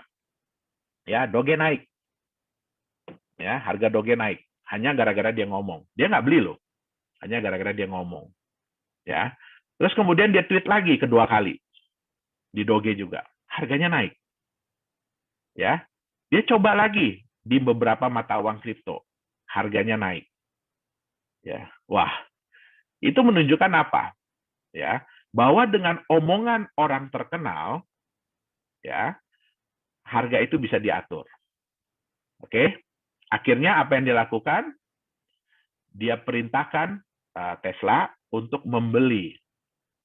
ya, Doge naik. Ya, harga Doge naik hanya gara-gara dia ngomong. Dia nggak beli loh. Hanya gara-gara dia ngomong. Ya. Terus kemudian dia tweet lagi kedua kali. Di Doge juga. Harganya naik. Ya. Dia coba lagi di beberapa mata uang kripto, harganya naik. Ya, wah, itu menunjukkan apa? Ya, bahwa dengan omongan orang terkenal, ya, harga itu bisa diatur. Oke, akhirnya apa yang dilakukan? Dia perintahkan Tesla untuk membeli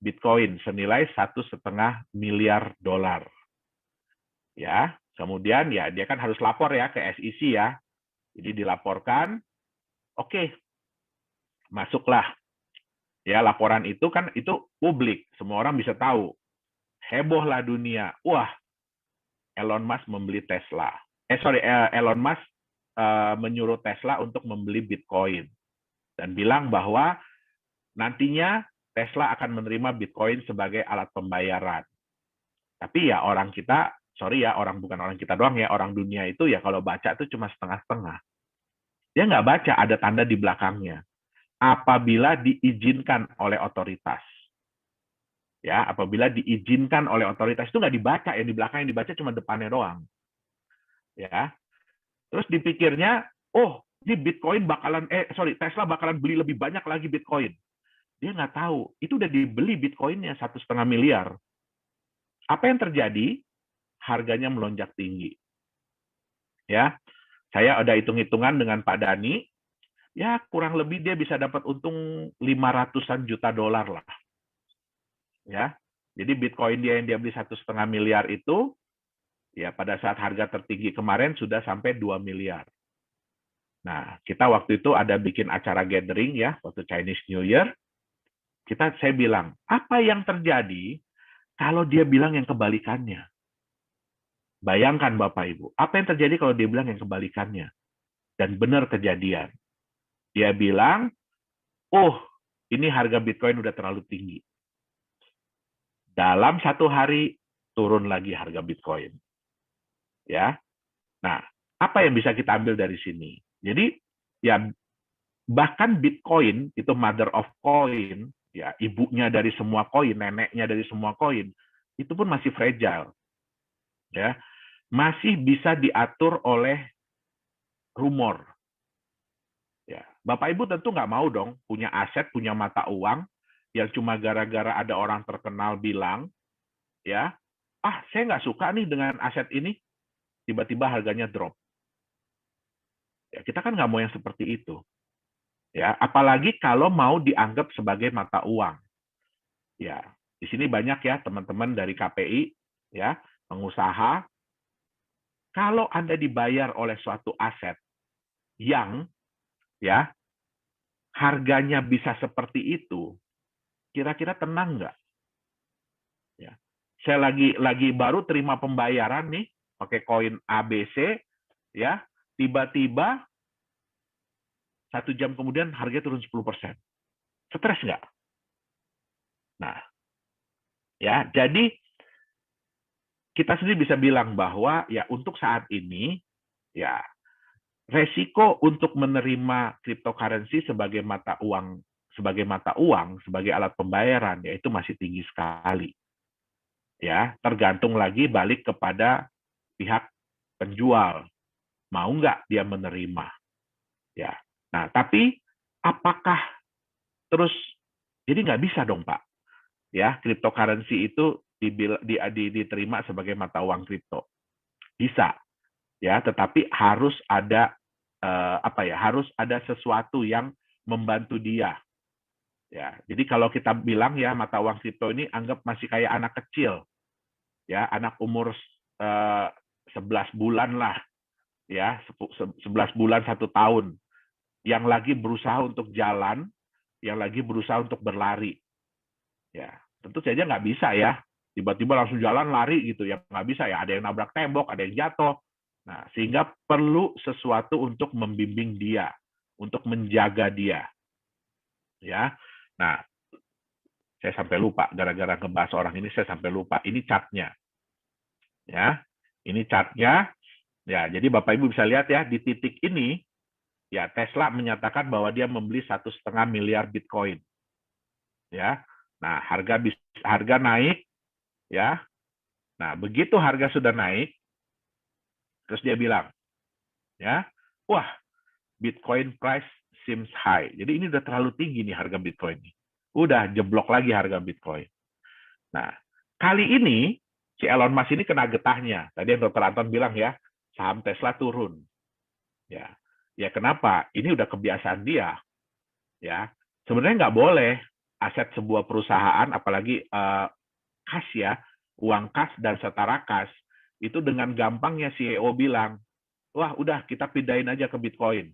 Bitcoin senilai $1,5 miliar. Ya, kemudian ya dia kan harus lapor ya ke SEC ya. Jadi dilaporkan, oke, masuklah. Ya, laporan itu kan itu publik, semua orang bisa tahu. Hebohlah dunia. Wah, Elon Musk membeli Tesla. Elon Musk menyuruh Tesla untuk membeli Bitcoin dan bilang bahwa nantinya Tesla akan menerima Bitcoin sebagai alat pembayaran. Tapi ya bukan orang kita doang ya, orang dunia itu ya kalau baca itu cuma setengah-setengah. Dia nggak baca ada tanda di belakangnya. Apabila diizinkan oleh otoritas. Ya, apabila diizinkan oleh otoritas itu nggak dibaca, yang di belakang yang dibaca cuma depannya doang. Ya. Terus dipikirnya, ini Bitcoin Tesla bakalan beli lebih banyak lagi Bitcoin. Dia nggak tahu, itu udah dibeli Bitcoinnya $1,5 miliar. Apa yang terjadi? Harganya melonjak tinggi. Ya, saya ada hitung-hitungan dengan Pak Dani, ya kurang lebih dia bisa dapat untung $500-an juta lah. Ya, jadi Bitcoin dia yang dia beli $1,5 miliar itu, ya pada saat harga tertinggi kemarin sudah sampai 2 miliar. Nah, kita waktu itu ada bikin acara gathering ya, waktu Chinese New Year. Saya bilang, apa yang terjadi kalau dia bilang yang kebalikannya? Bayangkan Bapak Ibu, apa yang terjadi kalau dia bilang yang kebalikannya? Dan benar kejadian. Dia bilang, ini harga Bitcoin udah terlalu tinggi. Dalam satu hari, turun lagi harga Bitcoin. Ya, nah, apa yang bisa kita ambil dari sini? Jadi, ya bahkan Bitcoin, itu mother of coin, ya ibunya dari semua koin, neneknya dari semua koin, itu pun masih fragile. Ya, masih bisa diatur oleh rumor. Ya, Bapak Ibu tentu nggak mau dong punya aset, punya mata uang yang cuma gara-gara ada orang terkenal bilang, ya, saya nggak suka nih dengan aset ini, tiba-tiba harganya drop. Ya, kita kan nggak mau yang seperti itu. Ya, apalagi kalau mau dianggap sebagai mata uang. Ya, di sini banyak ya teman-teman dari KPI, ya, pengusaha. kalau Anda dibayar oleh suatu aset yang ya harganya bisa seperti itu, kira-kira tenang nggak? Ya. Saya lagi baru terima pembayaran nih pakai koin ABC, ya, tiba-tiba 1 jam kemudian harga turun 10%. Stres nggak? Nah, ya, jadi kita sendiri bisa bilang bahwa ya untuk saat ini ya resiko untuk menerima cryptocurrency sebagai mata uang, sebagai alat pembayaran, yaitu masih tinggi sekali. Ya, tergantung lagi balik kepada pihak penjual, mau nggak dia menerima. Ya, nah tapi apakah terus jadi nggak bisa dong Pak? Ya, cryptocurrency itu diterima sebagai mata uang kripto. Bisa, ya, tetapi harus ada harus ada sesuatu yang membantu dia. Ya, jadi kalau kita bilang ya mata uang kripto ini anggap masih kayak anak kecil, ya, anak umur 11 bulan lah, ya, 11 bulan 1 tahun, yang lagi berusaha untuk jalan, yang lagi berusaha untuk berlari. Ya, tentu saja nggak bisa ya, tiba-tiba langsung jalan lari gitu ya, nggak bisa ya, ada yang nabrak tembok, ada yang jatuh. Nah, sehingga perlu sesuatu untuk membimbing dia, untuk menjaga dia. Ya, nah, saya sampai lupa, gara-gara ngebahas orang ini saya sampai lupa, ini chartnya. Ya, ini chartnya. Ya, jadi Bapak Ibu bisa lihat ya, di titik ini, ya Tesla menyatakan bahwa dia membeli 1,5 miliar Bitcoin. Ya, nah harga naik, ya. Nah, begitu harga sudah naik, terus dia bilang, ya, wah, Bitcoin price seems high. Jadi ini udah terlalu tinggi nih harga Bitcoin ini. Udah jeblok lagi harga Bitcoin. Nah, kali ini si Elon Musk ini kena getahnya. Tadi yang Dr. Anton bilang ya, saham Tesla turun. Ya, ya kenapa? Ini udah kebiasaan dia. Ya, sebenarnya nggak boleh aset sebuah perusahaan, apalagi kas ya, uang kas dan setara kas, itu dengan gampangnya CEO bilang, wah udah kita pindahin aja ke Bitcoin.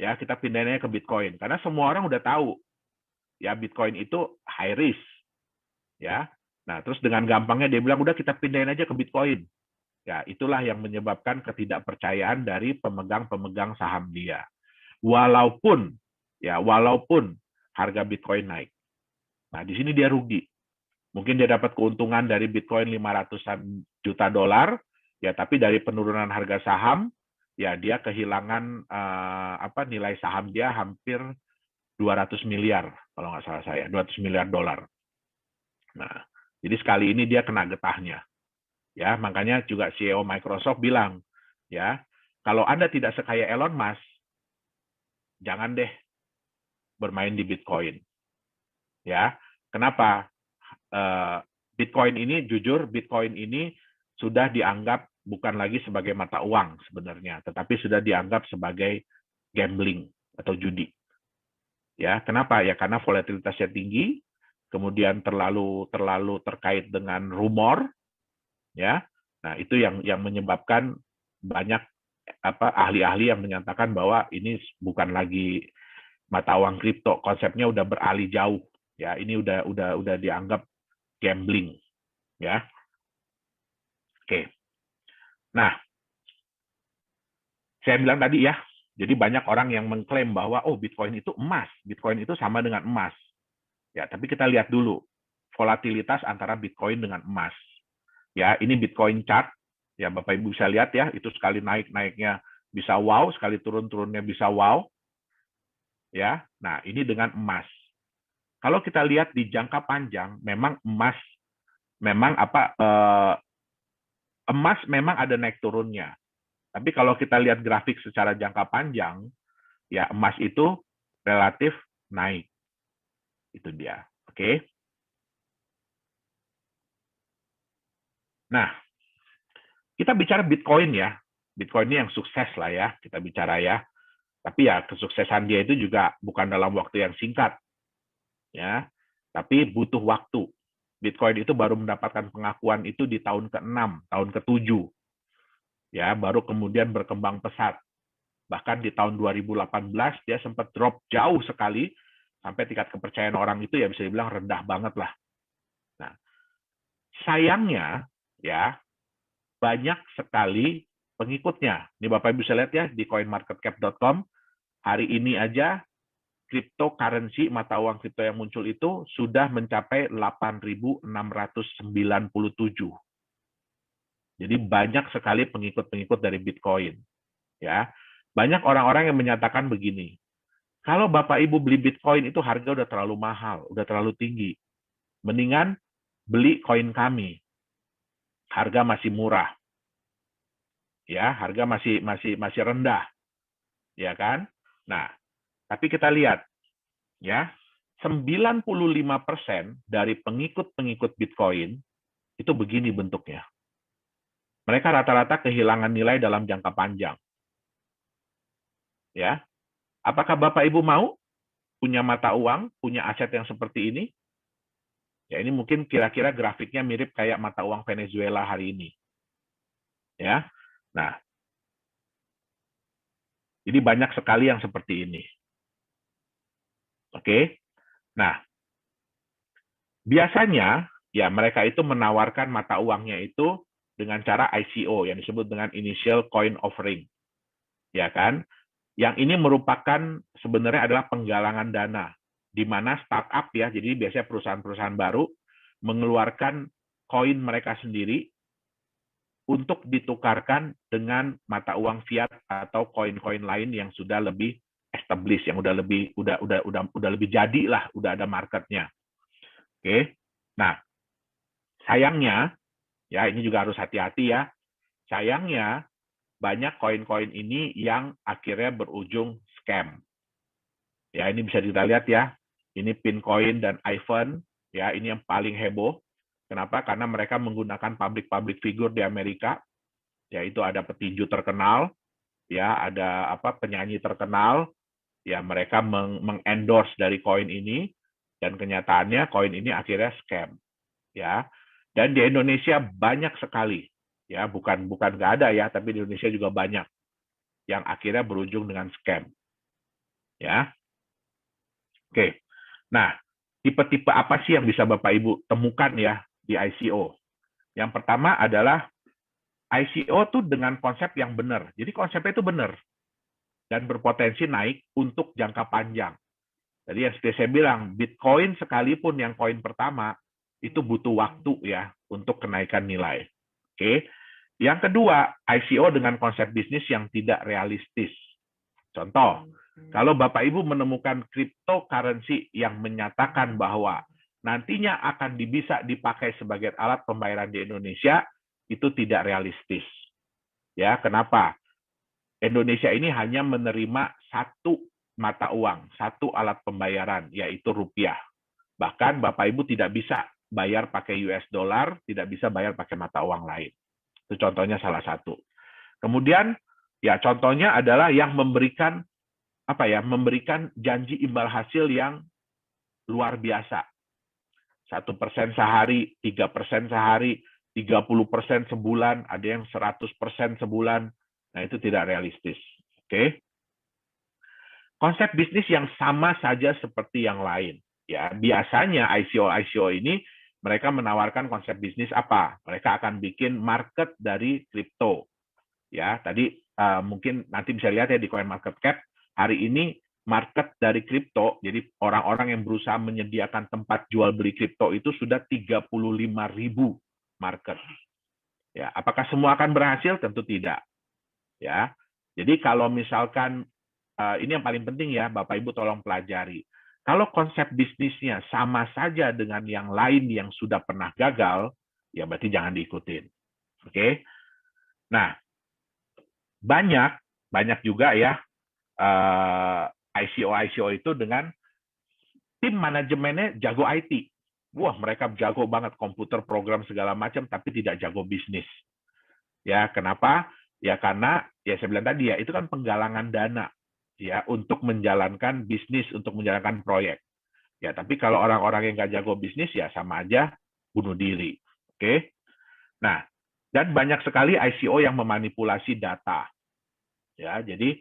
Ya, kita pindahin aja ke Bitcoin. Karena semua orang udah tahu, ya Bitcoin itu high risk. Ya, nah terus dengan gampangnya dia bilang, udah kita pindahin aja ke Bitcoin. Ya, itulah yang menyebabkan ketidakpercayaan dari pemegang-pemegang saham dia. Walaupun harga Bitcoin naik. Nah, di sini dia rugi. Mungkin dia dapat keuntungan dari Bitcoin 500-an juta dolar, ya tapi dari penurunan harga saham, ya dia kehilangan nilai saham dia hampir 200 miliar, kalau nggak salah saya, 200 miliar dolar. Nah, jadi sekali ini dia kena getahnya. Ya, makanya juga CEO Microsoft bilang, ya, kalau Anda tidak sekaya Elon Musk, jangan deh bermain di Bitcoin. Ya, kenapa? Bitcoin ini, jujur, Bitcoin ini sudah dianggap bukan lagi sebagai mata uang sebenarnya, tetapi sudah dianggap sebagai gambling atau judi. Ya, kenapa? Ya karena volatilitasnya tinggi, kemudian terlalu terkait dengan rumor, ya. Nah, itu yang menyebabkan banyak ahli-ahli yang menyatakan bahwa ini bukan lagi mata uang kripto, konsepnya udah beralih jauh. Ya, ini udah dianggap gambling, ya. Oke. Nah, saya bilang tadi ya, jadi banyak orang yang mengklaim bahwa oh Bitcoin itu emas, Bitcoin itu sama dengan emas. Ya, tapi kita lihat dulu volatilitas antara Bitcoin dengan emas. Ya, ini Bitcoin chart. Ya, Bapak Ibu bisa lihat ya, itu sekali naiknya bisa wow, sekali turunnya bisa wow. Ya, nah ini dengan emas. Kalau kita lihat di jangka panjang, memang emas emas memang ada naik turunnya. Tapi kalau kita lihat grafik secara jangka panjang, ya emas itu relatif naik. Itu dia. Oke. Nah, kita bicara Bitcoin ya. Bitcoin ini yang sukses lah ya, kita bicara ya. Tapi ya kesuksesan dia itu juga bukan dalam waktu yang singkat. Ya. Tapi butuh waktu. Bitcoin itu baru mendapatkan pengakuan itu di tahun ke-6, tahun ke-7. ya, baru kemudian berkembang pesat. Bahkan di tahun 2018 dia sempat drop jauh sekali, sampai tingkat kepercayaan orang itu ya bisa dibilang rendah banget lah. Nah, sayangnya ya banyak sekali pengikutnya. Ini Bapak Ibu bisa lihat ya di coinmarketcap.com, hari ini aja cryptocurrency, mata uang kripto yang muncul itu sudah mencapai 8.697. Jadi banyak sekali pengikut-pengikut dari Bitcoin. Ya, banyak orang-orang yang menyatakan begini, kalau Bapak Ibu beli Bitcoin itu harga udah terlalu mahal, udah terlalu tinggi. Mendingan beli koin kami. Harga masih murah. Ya, harga masih rendah. Ya kan? Nah, tapi kita lihat ya, 95% dari pengikut-pengikut Bitcoin itu begini bentuknya. Mereka rata-rata kehilangan nilai dalam jangka panjang. Ya. Apakah Bapak Ibu mau punya mata uang, punya aset yang seperti ini? Ya, ini mungkin kira-kira grafiknya mirip kayak mata uang Venezuela hari ini. Ya. Nah, jadi banyak sekali yang seperti ini. Oke. Nah, biasanya ya mereka itu menawarkan mata uangnya itu dengan cara ICO yang disebut dengan Initial Coin Offering. Ya kan? Yang ini merupakan sebenarnya adalah penggalangan dana, di mana startup ya, jadi biasanya perusahaan-perusahaan baru mengeluarkan koin mereka sendiri untuk ditukarkan dengan mata uang fiat atau koin-koin lain yang sudah lebih established, yang udah lebih jadi lah, udah ada marketnya. Oke, nah sayangnya ya ini juga harus hati-hati ya. Sayangnya banyak koin-koin ini yang akhirnya berujung scam. Ya, ini bisa kita lihat ya. Ini Pincoin dan Ivan, ya, ini yang paling heboh. Kenapa? Karena mereka menggunakan public figure di Amerika. Yaitu ada petinju terkenal, ya, ada penyanyi terkenal, ya mereka mengendorse dari koin ini dan kenyataannya koin ini akhirnya scam. Ya. Dan di Indonesia banyak sekali, ya, bukan nggak ada ya, tapi di Indonesia juga banyak yang akhirnya berujung dengan scam. Ya. Oke. Nah, tipe-tipe apa sih yang bisa Bapak Ibu temukan ya di ICO? Yang pertama adalah ICO tuh dengan konsep yang benar. Jadi konsepnya itu benar dan berpotensi naik untuk jangka panjang. Jadi yang seperti saya bilang, Bitcoin sekalipun yang koin pertama itu butuh waktu ya untuk kenaikan nilai. Oke. Yang kedua, ICO dengan konsep bisnis yang tidak realistis. Contoh, kalau Bapak Ibu menemukan cryptocurrency yang menyatakan bahwa nantinya akan bisa dipakai sebagai alat pembayaran di Indonesia, itu tidak realistis. Ya, kenapa? Indonesia ini hanya menerima satu mata uang, satu alat pembayaran, yaitu rupiah. Bahkan Bapak Ibu tidak bisa bayar pakai US dollar, tidak bisa bayar pakai mata uang lain. Itu contohnya salah satu. Kemudian, ya contohnya adalah yang memberikan janji imbal hasil yang luar biasa. 1% sehari, 3% sehari, 30% sebulan, ada yang 100% sebulan. Nah, itu tidak realistis. Oke. Konsep bisnis yang sama saja seperti yang lain. Ya, biasanya ICO ini mereka menawarkan konsep bisnis apa? Mereka akan bikin market dari kripto. Ya, tadi mungkin nanti bisa lihat ya di CoinMarketCap, hari ini market dari kripto, jadi orang-orang yang berusaha menyediakan tempat jual beli kripto itu sudah 35.000 market. Ya, apakah semua akan berhasil? Tentu tidak. Ya, jadi kalau misalkan ini yang paling penting ya, Bapak Ibu tolong pelajari. Kalau konsep bisnisnya sama saja dengan yang lain yang sudah pernah gagal, ya berarti jangan diikutin. Oke? Nah, banyak juga ya ICO itu dengan tim manajemennya jago IT. Wah, mereka jago banget komputer, program segala macam, tapi tidak jago bisnis. Ya, kenapa? Ya karena ya saya bilang tadi ya, itu kan penggalangan dana ya untuk menjalankan bisnis, untuk menjalankan proyek. Ya, tapi kalau orang-orang yang nggak jago bisnis ya sama aja bunuh diri. Oke? Nah, Dan banyak sekali ICO yang memanipulasi data. Ya, jadi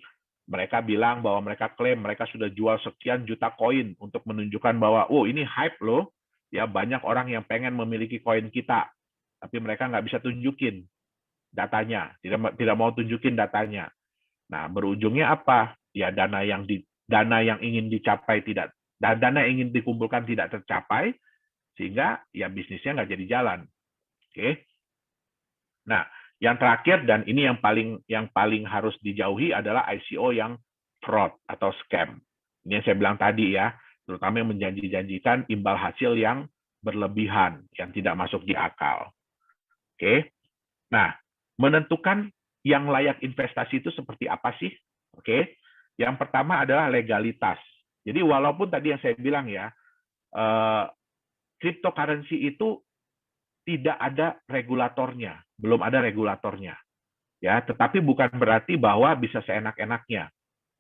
mereka bilang bahwa mereka klaim mereka sudah jual sekian juta koin untuk menunjukkan bahwa, oh ini hype loh, ya banyak orang yang pengen memiliki koin kita, tapi mereka nggak bisa tunjukin datanya, tidak mau tunjukin datanya. Nah, berujungnya apa? Ya dana yang ingin dicapai tidak, dana yang ingin dikumpulkan tidak tercapai, sehingga ya bisnisnya nggak jadi jalan. Oke. Nah, yang terakhir dan ini yang paling harus dijauhi adalah ICO yang fraud atau scam. Ini yang saya bilang tadi ya, terutama yang menjanji-janjikan imbal hasil yang berlebihan, yang tidak masuk di akal. Oke. Nah, menentukan yang layak investasi itu seperti apa sih? Oke. Yang pertama adalah legalitas. Jadi walaupun tadi yang saya bilang ya, cryptocurrency itu tidak ada regulatornya, belum ada regulatornya, ya. Tetapi bukan berarti bahwa bisa seenak-enaknya,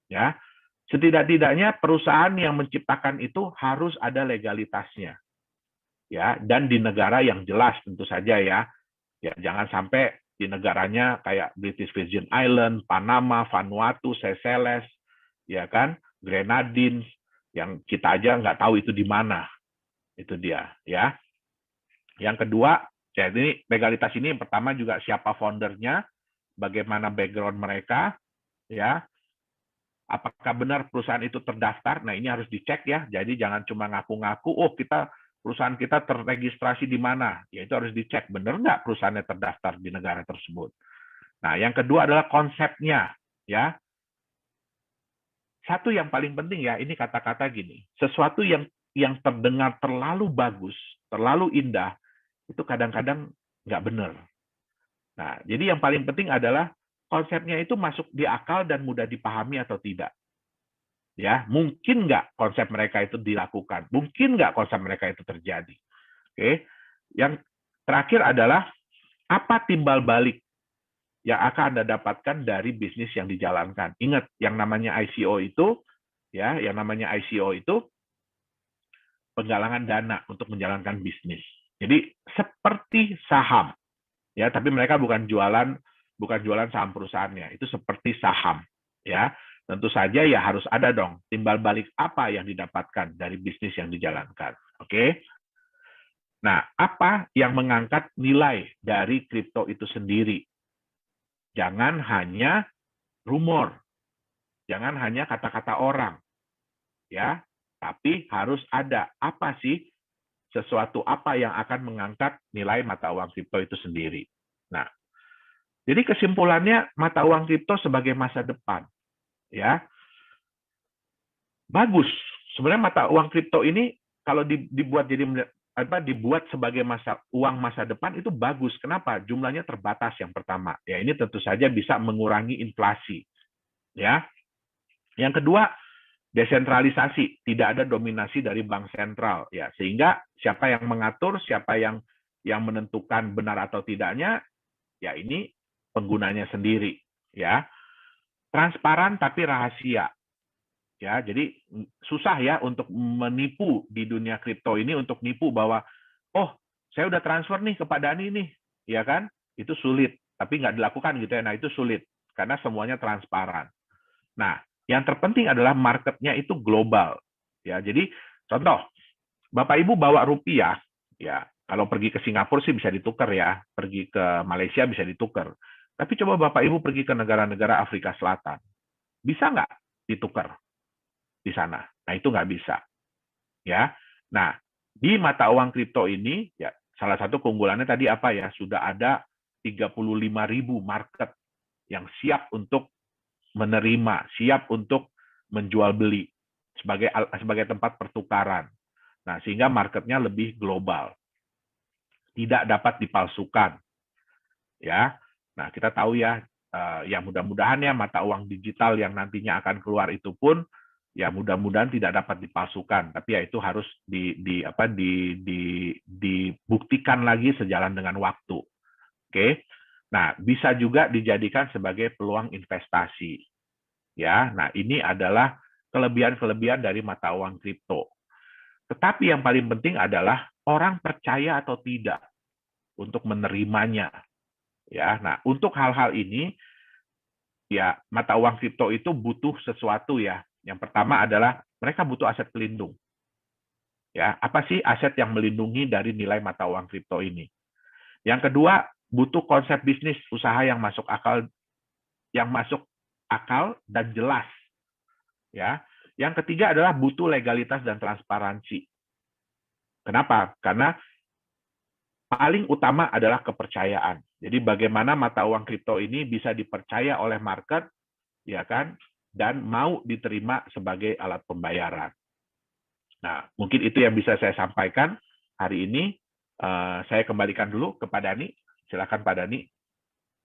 ya. Setidak-tidaknya perusahaan yang menciptakan itu harus ada legalitasnya, ya, dan di negara yang jelas tentu saja ya. Ya, jangan sampai di negaranya kayak British Virgin Island, Panama, Vanuatu, Seychelles, ya kan, Grenadines, yang kita aja nggak tahu itu di mana, itu dia, ya. Yang kedua, ya ini legalitas ini yang pertama juga siapa foundernya, bagaimana background mereka, ya, apakah benar perusahaan itu terdaftar. Nah ini harus dicek ya. Jadi jangan cuma ngaku-ngaku, oh perusahaan kita terregistrasi di mana, ya itu harus dicek benar nggak perusahaannya terdaftar di negara tersebut. Nah yang kedua adalah konsepnya, ya. Satu yang paling penting ya, ini kata-kata gini, sesuatu yang terdengar terlalu bagus, terlalu indah, itu kadang-kadang nggak benar. Nah, jadi yang paling penting adalah konsepnya itu masuk di akal dan mudah dipahami atau tidak. Ya, mungkin nggak konsep mereka itu dilakukan, mungkin nggak konsep mereka itu terjadi. Oke, yang terakhir adalah apa timbal balik yang akan Anda dapatkan dari bisnis yang dijalankan. Ingat, yang namanya ICO itu, ya, yang namanya ICO itu penggalangan dana untuk menjalankan bisnis. Jadi seperti saham, ya, tapi mereka bukan jualan saham perusahaannya, itu seperti saham, ya. Tentu saja ya harus ada dong timbal balik apa yang didapatkan dari bisnis yang dijalankan. Oke. Nah, apa yang mengangkat nilai dari kripto itu sendiri? Jangan hanya rumor, jangan hanya kata-kata orang, ya, tapi harus ada apa sih sesuatu apa yang akan mengangkat nilai mata uang kripto itu sendiri. Nah, jadi kesimpulannya mata uang kripto sebagai masa depan, ya, bagus. Sebenarnya mata uang kripto ini kalau dibuat sebagai uang masa depan itu bagus. Kenapa? Jumlahnya terbatas yang pertama. Ya, ini tentu saja bisa mengurangi inflasi. Ya. Yang kedua, desentralisasi, tidak ada dominasi dari bank sentral, ya, sehingga siapa yang mengatur, siapa yang menentukan benar atau tidaknya, ya ini penggunanya sendiri, ya. Transparan tapi rahasia, ya. Jadi susah ya untuk menipu di dunia kripto ini, untuk nipu bahwa oh saya udah transfer nih kepada Ani nih, ya kan? Itu sulit, tapi nggak dilakukan gitu ya. Nah itu sulit karena semuanya transparan. Nah, yang terpenting adalah marketnya itu global, ya. Jadi contoh, Bapak Ibu bawa rupiah, ya. Kalau pergi ke Singapura sih bisa ditukar ya, pergi ke Malaysia bisa ditukar. Tapi coba Bapak Ibu pergi ke negara-negara Afrika Selatan, bisa nggak ditukar di sana? Nah itu nggak bisa, ya. Nah di mata uang kripto ini, ya salah satu keunggulannya tadi apa ya? Sudah ada 35.000 market yang siap untuk menerima, siap untuk menjual beli sebagai tempat pertukaran. Nah, sehingga marketnya lebih global. Tidak dapat dipalsukan. Ya. Nah, kita tahu ya, ya mudah-mudahan ya mata uang digital yang nantinya akan keluar itu pun ya mudah-mudahan tidak dapat dipalsukan, tapi ya itu harus dibuktikan lagi sejalan dengan waktu. Oke. Nah, bisa juga dijadikan sebagai peluang investasi. Ya, nah ini adalah kelebihan-kelebihan dari mata uang kripto. Tetapi yang paling penting adalah orang percaya atau tidak untuk menerimanya. Ya, nah untuk hal-hal ini ya mata uang kripto itu butuh sesuatu ya. Yang pertama adalah mereka butuh aset pelindung. Ya, apa sih aset yang melindungi dari nilai mata uang kripto ini? Yang kedua, butuh konsep bisnis usaha yang masuk akal dan jelas. Ya. Yang ketiga adalah butuh legalitas dan transparansi. Kenapa? Karena paling utama adalah kepercayaan. Jadi bagaimana mata uang kripto ini bisa dipercaya oleh market, ya kan, dan mau diterima sebagai alat pembayaran. Nah, mungkin itu yang bisa saya sampaikan hari ini. Saya kembalikan dulu ke Pak Dhani. Silakan Pak Dhani.